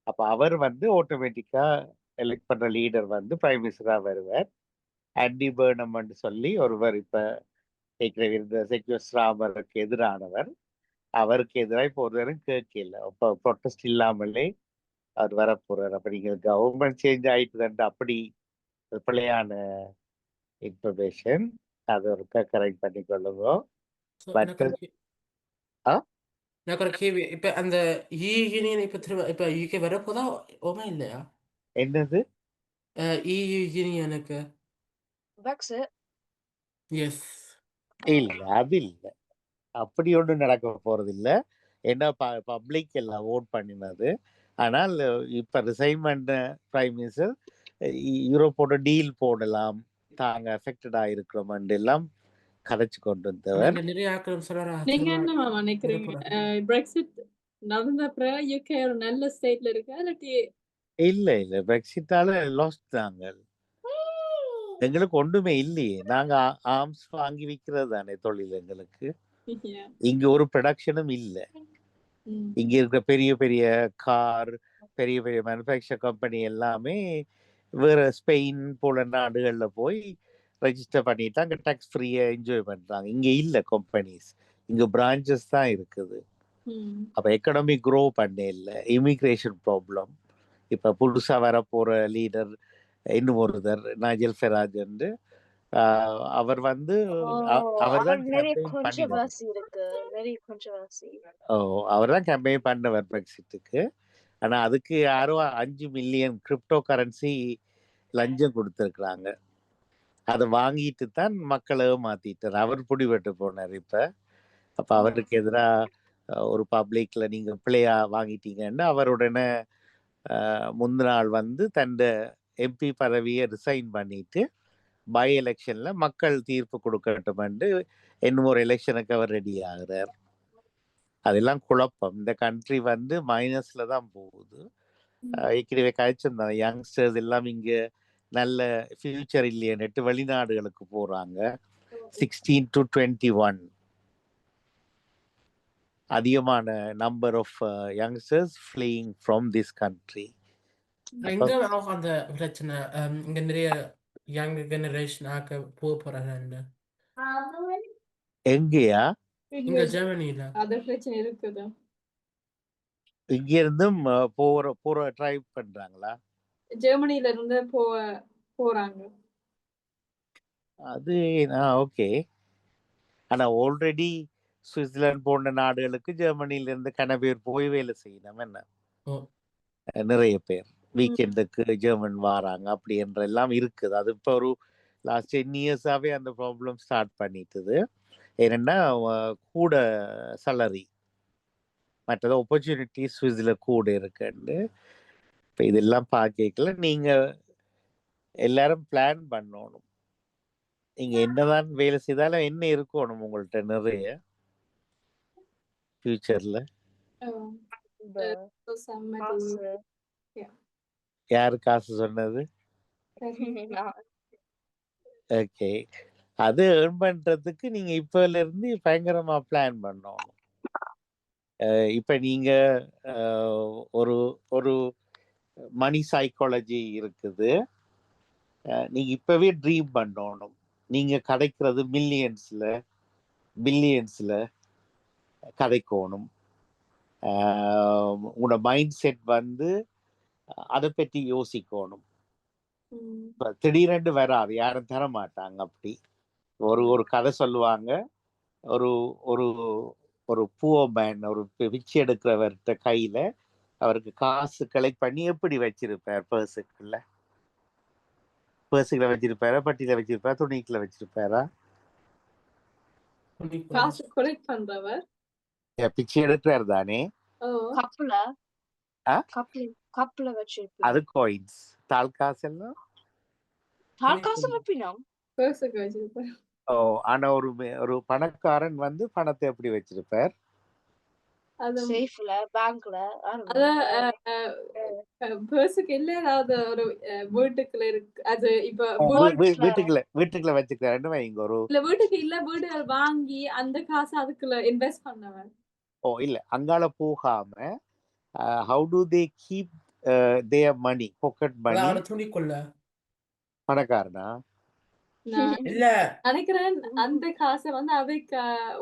அப்ப அவர் வந்து ஆட்டோமேட்டிக்கா எலெக்ட் பண்ற லீடர் வந்து பிரைம் மினிஸ்டரா வருவார். ஆண்டி பர்னம் சொல்லி ஒருவர் இப்ப செக்யூர் ஸ்ராமருக்கு எதிரானவர். அவருக்கு எதிராக இப்போ ஒரு நேரம் கேட்கல. அப்ப ப்ரொட்டஸ்ட் இல்லாமலே அவர் வரப்போறார். அப்ப நீங்க கவர்மெண்ட் சேஞ்ச் ஆயிட்டுதான் அப்படி பிள்ளையான இன்ஃபர்மேஷன். அதை ஒருக்கா கரெக்ட் பண்ணிக்கொள்ளுங்க. எனக்கு ஒரு ஆ? எனக்கு ஒரு கேள்வி. இப்ப அந்த யூனியன் இப்ப யூகே வரப்போதா ஓமே இல்லையா? என்னது? EU யூனியனுக்கு Brexit. எஸ். இல்ல, அது இல்ல. அப்படி ஒன்றும் நடக்க போறது இல்ல. ஏன்னா பப்ளிக் எல்லாம் ஓட் பண்ணினது. ஆனால் இப்ப ரிசைன் பண்ண பிரைம் மினிஸ்டர் யூரோப்போட டீல் போடலாம், தாங்க அஃபெக்டட் ஆயிருக்கிறோம் எல்லாம் கதைச்சு கொண்டு வந்தவர். நிறைய ஆக்கள் சொல்றாங்க. நீங்க என்ன நினைக்கிறீங்க? பிரெக்சிட் நடந்த பிறகு யூகே ஒரு நல்ல ஸ்டேட்ல இருக்கா இல்லாட்டி? இல்ல பிரெக்சிட்டால லாஸ்ட் தாங்க. எங்களுக்கு ஒன்றுமே இல்லையே. நாங்க ஆர்ம்ஸ் வாங்கி விற்கிறது தானே தொழில் எங்களுக்கு. இங்க ஒரு ப்ரொடக்ஷனும் இல்லை. இங்க இருக்கிற பெரிய பெரிய கார், பெரிய பெரிய மேனுஃபேக்சர் கம்பெனி எல்லாமே வேற ஸ்பெயின் போல நாடுகள்ல போய் ரெஜிஸ்டர் பண்ணிட்டு அங்க டாக்ஸ் ஃப்ரீயா என்ஜாய் பண்றாங்க. இங்க இல்ல கம்பெனிஸ், இங்க பிரான்ச்சஸ் தான் இருக்குது. அப்ப எக்கனாமி க்ரோ பண்ண இல்லை. Immigration problem. இப்ப புதுசா வர போற லீடர் இன்னும் ஒருத்தர் நைஜல் ஃபெராஜ் என்று அவர் வந்து அவர் தான் கேம்பெயின் பண்ணவர் பிரெக்சிட்டுக்கு. ஆனா அதுக்கு யாரோ 5 மில்லியன் கிரிப்டோ கரன்சி லஞ்சம் கொடுத்துருக்குறாங்க. அதை வாங்கிட்டு தான் மக்களை மாத்திட்டார். அவர் பிடிபட்டு போனார் இப்ப. அப்ப அவருக்கு எதிராக ஒரு பப்ளிக்ல நீங்க பிள்ளையா வாங்கிட்டீங்கன்னா அவருடனே முந்தின நாள் வந்து தன்னை எம்பி பதவியை ரிசைன் பண்ணிட்டு பை எலெக்ஷன்ல மக்கள் தீர்ப்பு கொடுக்கட்டும் இன்னும் ஒரு எலெக்ஷனுக்கு அவர் ரெடி ஆகுறார். அதெல்லாம் குழப்பம். இந்த கண்ட்ரி வந்து மைனஸ்ல தான் போகுது. ஏற்கனவே கழிச்சிருந்தாங்க யங்ஸ்டர்ஸ் எல்லாம் இங்க நல்ல ஃபியூச்சர் இல்லையன்னுட்டு வெளிநாடுகளுக்கு போறாங்க. 16 to 21 அதிகமான number of youngsters fleeing from this country. இங்க அந்த பிரச்சனை இங்க நிறைய யங் ஜெனரேஷன் ஆக்க போறாங்க. எங்கயா? இங்க ஜெர்மனில அது பிரச்சனை இருக்குது. இங்க இருந்தும் போற ட்ரை பண்றாங்களா? ஜெர்மனில இருந்து போறாங்க. அது ஓகே. ஆனா ஆல்ரெடி சுவிட்சர்லாந்து போன்ற நாடுகளுக்கு ஜெர்மனில இருந்து கனவேர் போய் வேலை செய்யணும். என்ன நிறைய பேர் வீக்கெண்டுக்கு ஜெர்மன் வாராங்க அப்படி என்ற எல்லாம் இருக்குது. அது இப்போ ஒரு லாஸ்ட் 10 இயர்ஸாவே அந்த ப்ராப்ளம் ஸ்டார்ட் பண்ணிட்டுது. ஏன்னா கூட சேலரி மற்றது ஆப்பர்ச்சுனிட்டி சுவிஸ்ல கூட இருக்குன்னு. இப்போ இதெல்லாம் பார்க்கல. நீங்க எல்லாரும் பிளான் பண்ணணும். நீங்க என்னதான் வேலை செய்தாலும் என்ன இருக்கணும் உங்கள்கிட்ட நிறைய ஃபியூச்சர்ல. யாரு காசு சொன்னது? ஓகே, அது ஏர்ன் பண்றதுக்கு நீங்க இப்பல இருந்து பயங்கரமா பிளான் பண்ணணும். இப்ப நீங்க ஒரு ஒரு மணி சைக்காலஜி இருக்குது. நீங்க இப்பவே ட்ரீம் பண்ணணும். நீங்க கிடைக்கிறது மில்லியன்ஸ்ல பில்லியன்ஸ்ல கிடைக்கணும். உங்களோட மைண்ட் செட் வந்து அதை பற்றி யோசிக்கணும். திடீரென்று வராது, யாரும் தர மாட்டாங்க. அப்படி ஒரு கதை சொல்லுவாங்க. ஒரு ஒரு ஒரு புவர் மேன், ஒரு பிச்சை எடுக்கிறவர்கிட்ட கையில அவருக்கு காசு கலெக்ட் பண்ணி எப்படி வச்சிருப்பார்? பர்சுக்குள்ள வச்சிருப்பாரா, பட்டியில வச்சிருப்பாரா, துணிக்குள்ள வச்சிருப்பாரா? காசு கலெக்ட் பண்றவர் பிச்சை எடுக்கிறார் தானே. அது காயின்ஸ், தாள் காசு எல்லாம். ஆனா ஒரு பணக்காரன் வந்து பணத்தை எப்படி வச்சிருப்பார்? அது சேஃப்ல பேங்க்ல அத பர்ஸுக்கு இல்ல ஏதாவது ஒரு வீட்டுக்குள்ள இருக்கு அது இப்ப வீட்டுக்குள்ள வச்சுக்கிறேன்னு வைங்க ஒரு இல்ல வீட்டுக்கு இல்ல வீடுகள் வாங்கி அந்த காசு அதுக்குள்ள இன்வெஸ்ட் பண்ணவன் இல்ல அங்கால போகாம how to they keep their money pocket money அதாவது துணிக்குள்ள பணக்காரனா நான் இல்ல நினைக்கிறேன் அந்த காசை வந்து அவைக்கு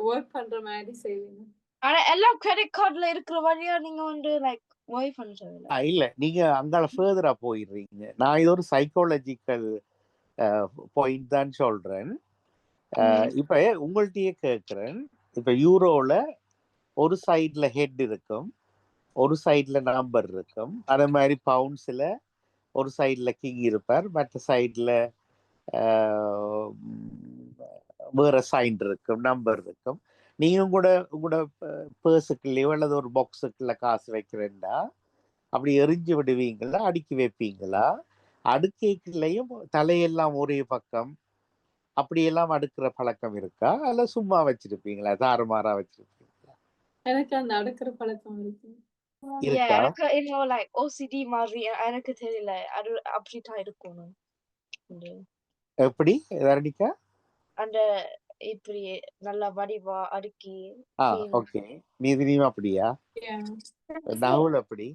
ஒர்க் பண்ற மாதிரி செய்வீங்க ஆனா எல்லாம் கிரெடிட் கார்டுல இருக்கிற வழியா நீங்க வந்து லைக் ஒய் பண்ண தேவையில்ல இல்ல நீங்க அங்கால ஃபர்தரா போயிடுறீங்க. நான் இது ஒரு சைக்காலஜிக்கல் பாயிண்ட் தான் சொல்றேன். இப்ப உங்கள்கிட்டயே கேட்கிறேன், இப்ப யூரோல ஒரு சைட்ல ஹெட் இருக்கும், ஒரு சைட்ல நம்பர் இருக்கும். அதே மாதிரி பவுண்ட்ஸ்ல ஒரு சைட்ல கிங் இருப்பார், மற்ற சைட்ல வேற சைன் இருக்கும், நம்பர் இருக்கும். நீங்க உங்களோட பர்ஸுக்குள்ளேயோ அல்லது ஒரு பாக்ஸுக்குள்ள காசு வைக்கிறேன்டா அப்படி எரிஞ்சு விடுவீங்களா, அடுக்கி வைப்பீங்களா? அடுக்கைக்குள்ளேயும் தலையெல்லாம் ஒரே பக்கம் அப்படியெல்லாம் அடுக்கிற பழக்கம் இருக்கா, அல்ல சும்மா வச்சிருப்பீங்களா, தாறுமாறா வச்சிருப்பீங்களா? எனக்கு அந்த அடுக்கிற பழக்கம் இருக்கு இருக்கா? எனக்கு இன்னும் லைக் ஓசிடி மாதிரி எனக்கு தெரியல அது அப்படித்தான் இருக்கணும் எப்படி தரணிக்கா? அந்த இப்படி நல்லா வடிவா அடுக்கி ஓகே. நீயும் அப்படியா? நாவல் அப்படி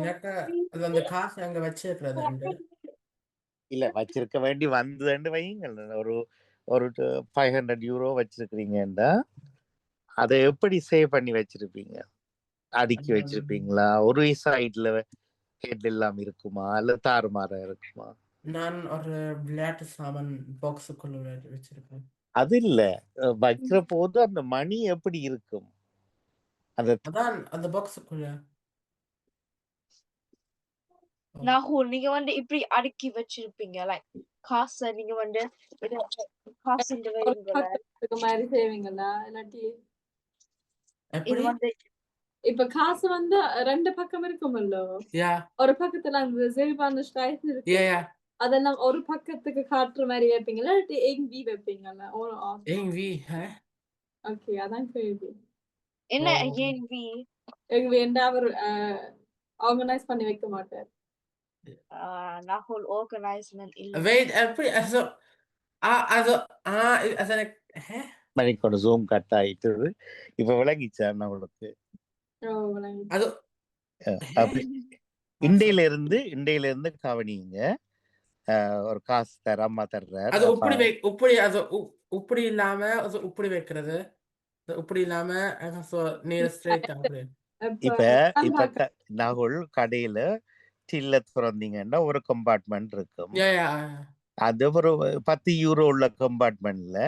எனக்கு அது அந்த காசு அங்க வச்சிருக்கிறது இல்ல வச்சிருக்க வேண்டி வந்ததுன்னு வைங்க. ஒரு 500 யூரோ வச்சிருக்கிறீங்கன்னா அதை எப்படி சேவ் பண்ணி வச்சிருப்பீங்க? அடுக்கி வச்சிருப்பீங்களா? ஒரு சைட்ல ஹெட் எல்லாம் இருக்குமா, அல்ல தாறுமாறா இருக்குமா? நான் ஒரு விளையாட்டு சாமான் பாக்ஸுக்குள்ள வச்சிருக்கேன். அது இல்ல, வைக்கிற போது அந்த மணி எப்படி இருக்கும்? அதான் அந்த பாக்ஸுக்குள்ள நாகூல் நீங்க வந்து இப்படி அடுக்கி வச்சிருப்பீங்க லைக் காசை நீங்க வந்து காசு மாதிரி செய்வீங்களா? இல்லாட்டி இது வந்து இப்ப காசு வந்து ரெண்டு பக்கம் இருக்குமல்ல, ஒரு பக்கத்துல அந்த சில்வான ஸ்டைல் இருக்கு, அதெல்லாம் ஒரு பக்கத்துக்கு காட்டுற மாதிரி வைப்பீங்களா இல்லாட்டி எங்கி வைப்பீங்களா? ஓகே, அதான் கேள்வி. என்ன ஏன்வி எங்க என்ன அவர் ஆர்கனைஸ் பண்ணி வைக்க மாட்டார். நாகூல் ஆர்கனைஸ்மென்ட் இல்ல. வெயிட் எப்படி மணிக்கொண்டு ஜூம் கட் ஆயிட்டு இப்ப விளங்கிச்சா உங்களுக்கு? இண்டையில இருந்து கவனிங்க. ஒரு காசு தர அம்மா தர்றாரு, அது உப்படி அது உப்படி இல்லாம உப்படி வைக்கிறது, உப்படி இல்லாம இப்ப நாகூல் கடையில சில்ல திறந்தீங்கன்னா ஒரு கம்பார்ட்மெண்ட் இருக்கும். அது ஒரு 10 யூரோ உள்ள கம்பார்ட்மெண்ட்ல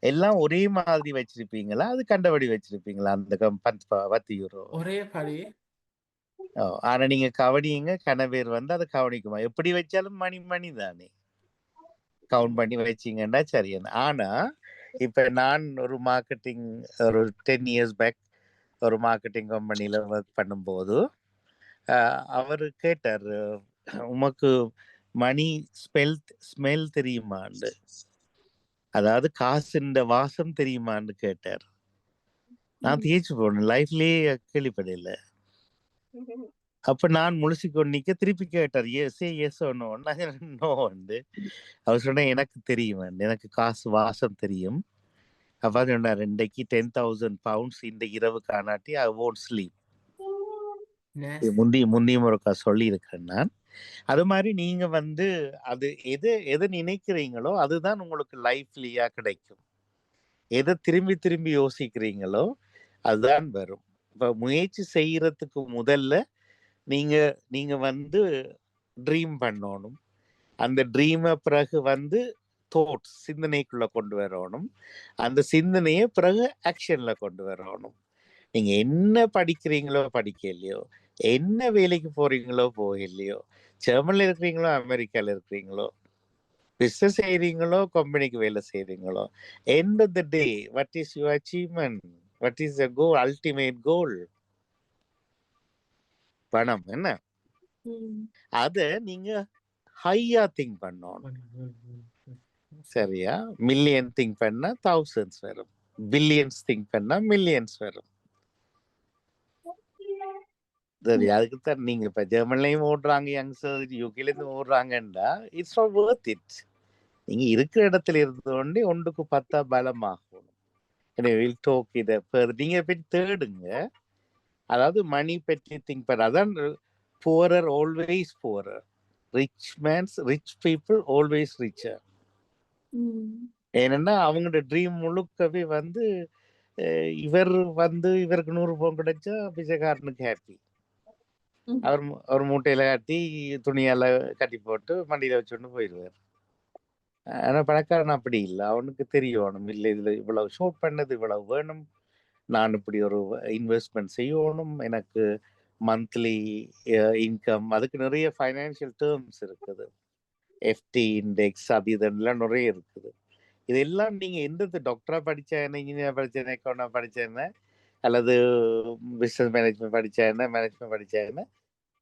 எல்லாம் ஒரே மாதிரி வச்சிருப்பீங்களா, அது கண்டபடி வச்சிருப்பீங்களா? அந்த 10 யூரோ ஒரே படி. ஆனா நீங்க கவனிங்க, கணவர் வந்து அதை கவனிக்குமா? எப்படி வச்சாலும் மணி தானே, கவுண்ட் பண்ணி வச்சிங்கன்னா சரியான. ஆனா இப்ப நான் ஒரு மார்க்கெட்டிங் ஒரு 10 இயர்ஸ் பேக் ஒரு மார்க்கெட்டிங் கம்பெனில ஒர்க் பண்ணும்போது அவரு கேட்டார், உமக்கு மணி ஸ்மெல் தெரியுமான்னு, அதாவது காசுன்ற வாசம் தெரியுமான்னு கேட்டார். நான் தேய்ச்சி போனேன், லைஃப்லயே கேள்விப்படையில. அப்ப நான் முழிச்சுக்கொண்டிக்க திருப்பி கேட்டார், எஸ் நோ வந்து அவர் சொன்ன எனக்கு தெரியும், எனக்கு காசு வாசம் தெரியும். அப்ப சொன்னார், இன்றைக்கு 10,000 pounds இந்த இரவு காணாட்டி ஐ won't sleep. முந்தியும் ஒருக்கா சொல்லி இருக்கிறேன் நான். அது மாதிரி நீங்க வந்து அது எதை நினைக்கிறீங்களோ அதுதான் உங்களுக்கு லைஃப்லியா கிடைக்கும். எதை திரும்பி திரும்பி யோசிக்கிறீங்களோ அதுதான் வரும். இப்ப முயற்சி செய்யறதுக்கு முதல்ல நீங்க வந்து ட்ரீம் பண்ணணும். அந்த ட்ரீமை பிறகு வந்து தாட்ஸ் சிந்தனைக்குள்ள கொண்டு வரணும். அந்த சிந்தனையை பிறகு ஆக்ஷன்ல கொண்டு வரணும். நீங்க என்ன படிக்கிறீங்களோ படிக்கலையோ, என்ன வேலைக்கு போறீங்களோ போகலையோ, ஜெர்மன்ல இருக்கிறீங்களோ அமெரிக்கால இருக்கிறீங்களோ, பிசினஸ் செய்யறீங்களோ கம்பெனிக்கு வேலை செய்யறீங்களோ, end of the day what is your achievement, what is the goal, ultimate goal? பணம் என்ன, அத நீங்க ஹையா திங்க் பண்ணணும். சரியா? மில்லியன் திங்க் பண்ணா 1000s வரும். பில்லியன்ஸ் திங்க் பண்ணா மில்லியன்ஸ் வரும். சரி, அதுக்குத்தான் நீங்க இப்ப ஜெர்மன்லயும் ஓடுறாங்க, யங்ஸ்டர்ஸ் யூகேல இருந்து ஓடுறாங்கன்றா இட்ஸ் நாட் வொர்த் இட். நீங்க இருக்கிற இடத்துல இருந்து கொண்டு ஒன்றுக்கு 10 பலமாகும். எனவே வில் டாக் இதை நீங்க போய் தேடுங்க. அதாவது மணி பற்றி திங்க் பண்ண, அதான் poorer always poorer, rich people always richer. ஏன்னா அவங்களோட ட்ரீம் முழுக்கவே வந்து இவர் வந்து இவருக்கு 100 பவுன் கிடைச்சா பிச்சைக்காரனுக்கு ஹாப்பி. அவர் மூட்டையில கட்டி துணியால கட்டி போட்டு மண்டியில வச்சுட்டு போயிடுவார். ஆனா பணக்காரன் அப்படி இல்லை. அவனுக்கு தெரியணும், இல்லை இதுல இவ்வளவு ஷோட் பண்ணது இவ்வளவு வேணும், நான் இப்படி ஒரு இன்வெஸ்ட்மெண்ட் செய்யணும், எனக்கு மந்த்லி இன்கம், அதுக்கு நிறைய ஃபைனான்சியல் டேர்ம்ஸ் இருக்குது, எஃப்டி இண்டெக்ஸ் அது இதெல்லாம் நிறைய இருக்குது. இதெல்லாம் நீங்க எந்த டாக்டரா படிச்சா என்ன, இன்ஜினியர் படிச்சா என்ன, அக்கௌண்டா படிச்சா என்ன, அல்லது பிசினஸ் மேனேஜ்மெண்ட் படிச்சா என்ன, மேனேஜ்மெண்ட் படிச்சா என்ன,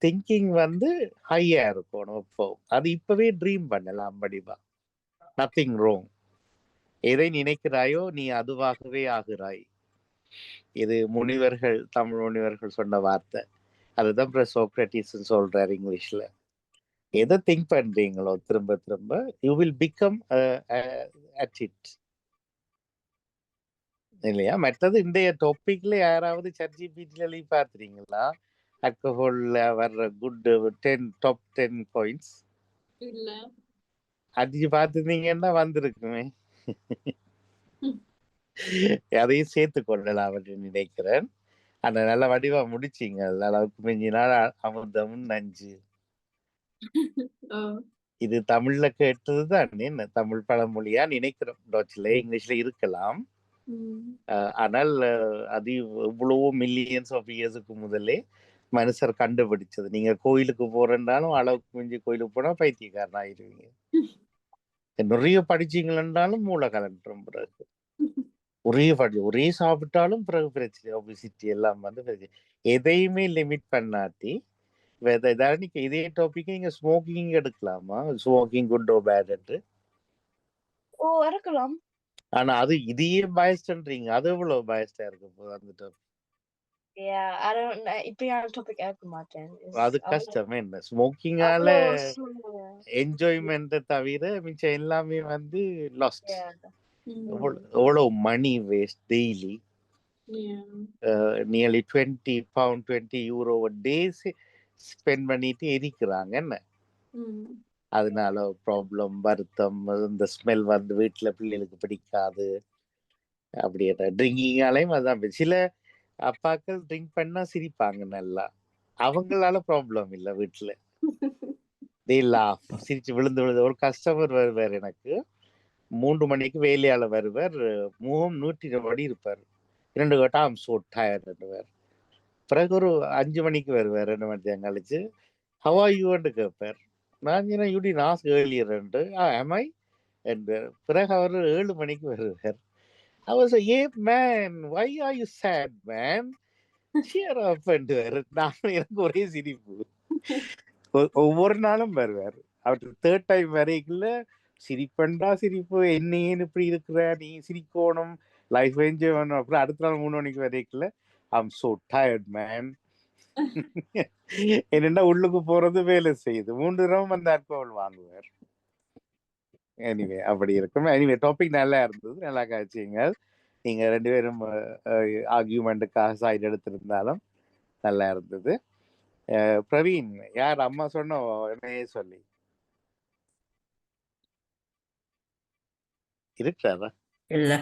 திங்கிங் வந்து ஹையா இருக்கணும். இப்போ அது இப்பவே ட்ரீம் பண்ணலாம் படிப்பா. Nothing wrong. எதை நினைக்கிறாயோ நீ அதுவாகவே ஆகிறாய். இது முனிவர்கள், தமிழ் முனிவர்கள் சொன்ன வார்த்தை. அதுதான் சோக்ரட்டிஸ் சொல்றாரு இங்கிலீஷ்ல. எதை திங்க் பண்றீங்களோ திரும்ப திரும்ப you will become at it, இல்லையா? மற்றது இன்றைய டாபிக்ல யாராவது ChatGPT பார்த்துறீங்களா? அல்கஹால்ல வர்ற குட் 10 டாப் 10 பாயிண்ட்ஸ் இல்ல அடிச்சு பார்த்துருந்தீங்கன்னா வந்திருக்குமே. அதையும் சேர்த்து கொள்ளலாம் அப்படின்னு நினைக்கிறேன். அந்த நல்ல வடிவா முடிச்சிங்க. அளவுக்கு மிஞ்சினால் அமிர்தமும் நஞ்சு. இது தமிழ்ல கேட்டதுதான், என்ன தமிழ் பழமொழியா நினைக்கிறோம். டச்ல இங்கிலீஷ்ல இருக்கலாம். ஆனால் அது இவ்வளவோ மில்லியன்ஸ் ஆஃப் இயர்ஸுக்கு முதலே மனுஷர் கண்டுபிடிச்சது. நீங்க கோயிலுக்கு போறேன்னாலும் அளவுக்கு மிஞ்சி கோயிலுக்கு போனா பைத்தியக்காரன் ஆயிடுவீங்க. நிறைய படிச்சீங்கன்னாலும் மூளை கலண்டுரும். பிறகு ஒரே சாப்பிட்டாலும் பிறகு பிரச்சனை, ஒபிசிட்டி எல்லாம் வந்து பிரச்சனை. எதையுமே லிமிட் பண்ணாட்டி இதே டாபிக் நீங்க ஸ்மோக்கிங் எடுக்கலாமா? ஸ்மோக்கிங் குட் ஓ பேட் என்று. ஓ, இருக்கலாம். ஆனா அது இதையே பயஸ்ட்ன்றீங்க. அது எவ்வளவு பயஸ்டா இருக்க போகுது அந்த டாபிக்? டாபிக் எடுக்க மாட்டேன். அது கஷ்டமே. என்ன ஸ்மோக்கிங்கால என்ஜாய்மெண்ட் தவிர மிச்சம் எல்லாமே வந்து லாஸ்ட். எவ்வளவு money waste daily. Nearly 20 pound 20 euro days spend பண்ணிட்டு எரிக்கிறாங்க. என்ன அதனால ப்ராப்ளம், வருத்தம், இந்த ஸ்மெல் வந்து வீட்டுல பிள்ளைகளுக்கு பிடிக்காது. அப்படியே ட்ரிங்கிங்காலையும் அதான். சில அப்பாக்கள் ட்ரிங்க் பண்ணா சிரிப்பாங்க நல்லா, அவங்களால ப்ராப்ளம் இல்லை வீட்டுல. சிரிச்சு விழுந்து விழுந்து. ஒரு கஸ்டமர் வருவார் எனக்கு, 3 மணிக்கு வேலையால வருவார், முகம் 120 இருப்பார். 2 கேட்டா ஐம் சோ டயர்டுவார். பிறகு ஒரு 5 மணிக்கு வருவார், 2 மணி நேரம் கழிச்சு how are you என்று கேட்பார். நான் you didn't ask earlier என்று am I என்பார். பிறகு அவர் 7 மணிக்கு வருவார். I was like, hey man, why are you sad man, cheer up என்றுவார். நான் எனக்கு ஒரே சிரிப்பு. ஒவ்வொரு நாளும் வருவார். அவர் 3rd டைம் வரைக்குள்ள சிரிப்பண்டா சிரிப்பு, என்னையேன்னு இப்படி இருக்கிற, நீ சிரிக்கணும், லைஃப் என்ஜாய் பண்ணணும். அப்புறம் அடுத்த நாள் 3 மணிக்கு வரைக்குள்ள ஐம் சோ டயர்ட் மேன். என்னன்னா உள்ளுக்கு போறது வேலை செய்யுது. 3 தடவை அந்த ஆல்கோஹால் வாங்குவார். எனிவே அப்படி இருக்கும். எனிவே டாபிக் நல்லா இருந்தது, நல்லா காய்ச்சிங்க. நீங்க 2 பேரும் ஆர்கியூமெண்ட்டுக்காக சைடு எடுத்திருந்தாலும் நல்லா இருந்தது. பிரவீன், யார் அம்மா சொன்ன என்னையே சொல்லி இருக்கிறாரா? இல்ல.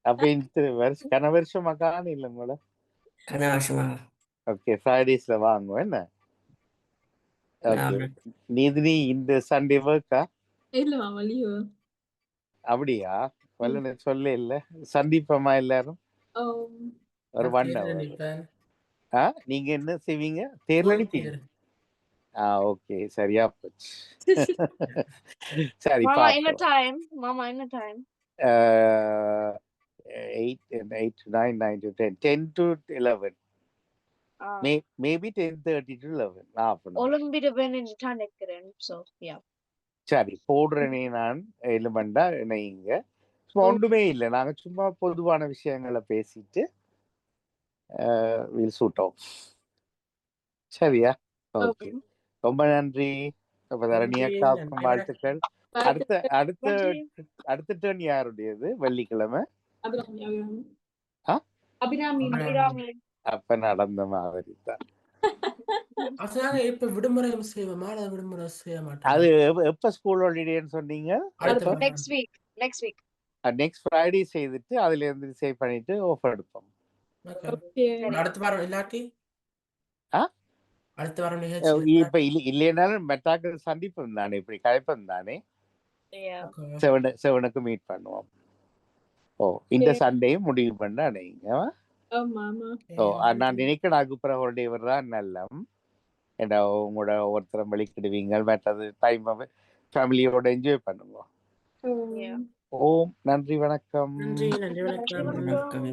அப்ப இந்த கன வருஷமா காண இல்லை உங்கள. கன வருஷமா. ஓகே, ஃப்ரைடேஸ்ல வாங்குவோம். என்ன ஓகே. நீ இந்த சண்டே ஒர்க்கா? இல்ல மாமா, லீவு. அப்படியா? வல்ல சொல்ல இல்ல. சந்திப்பமா எல்லாரும் ஒரு 1 hour. நீங்க என்ன செய்வீங்க? தேர்ல அடிப்பீங்க? ஓகே, சரியா போச்சு. சரி, மாமா என்ன time? 8 to 9, 9 to 10, 10 to 11. Maybe 10:30 to 11. ஒலிம்பிடுவேன் என்று தான் நினைக்கிறேன். So yeah. சரி, போடுறேனே நான் 7 மண்டா இணைங்க. ஒன்றுமே இல்லை, நாங்க சும்மா பொதுவான விஷயங்களை பேசிட்டு வில் சூட் ஆஃப். சரியா? ஓகே, ரொம்ப நன்றி. அப்ப தரணி நன்றி, அக்காவுக்கும் நன்றி, வாழ்த்துக்கள். அடுத்த அடுத்த நன்றி. அடுத்த டேர்ன் யாருடையது? வெள்ளிக்கிழமை. ஆ? அபிராமி அபிராமி. அப்ப நடந்த மாதிரி தான். அதாங்க இப்ப விடுமுறை செய்வோமா அல்லது விடுமுறை செய்ய மாட்டோம்? அது எப்ப ஸ்கூல் ஹாலிடேன்னு சொன்னீங்க? அடுத்த வாரம். நெக்ஸ்ட் வீக் நெக்ஸ்ட் ஃப்ரைடே செய்துட்டு அதுல இருந்து சேவ் பண்ணிட்டு ஆஃப் எடுப்போம். Okay. அடுத்த வாரம் இல்லாட்டி ஆ? அடுத்த வாரம் நிகழ்ச்சி இப்ப இல்லைனாலும் மெட்டாக்கள் சந்திப்போம் தானே, இப்படி கலைப்போம் தானே. செவனுக்கு மீட் பண்ணுவோம். ஓ, இந்த சண்டேயும் முடிவு பண்ண அடையுங்க. ஓ, நான் நினைக்கிறேன் அகுப்புற ஹாலிடே வர்றதான் நல்லம். ஏன்னா உங்களோட ஒருத்தரம் வலிக்கிடுவீங்க, மற்றது டைம் ஃபேமிலியோட என்ஜாய் பண்ணுங்க. ஓம் நன்றி, வணக்கம். நன்றி, நன்றி, வணக்கம். வணக்கம்.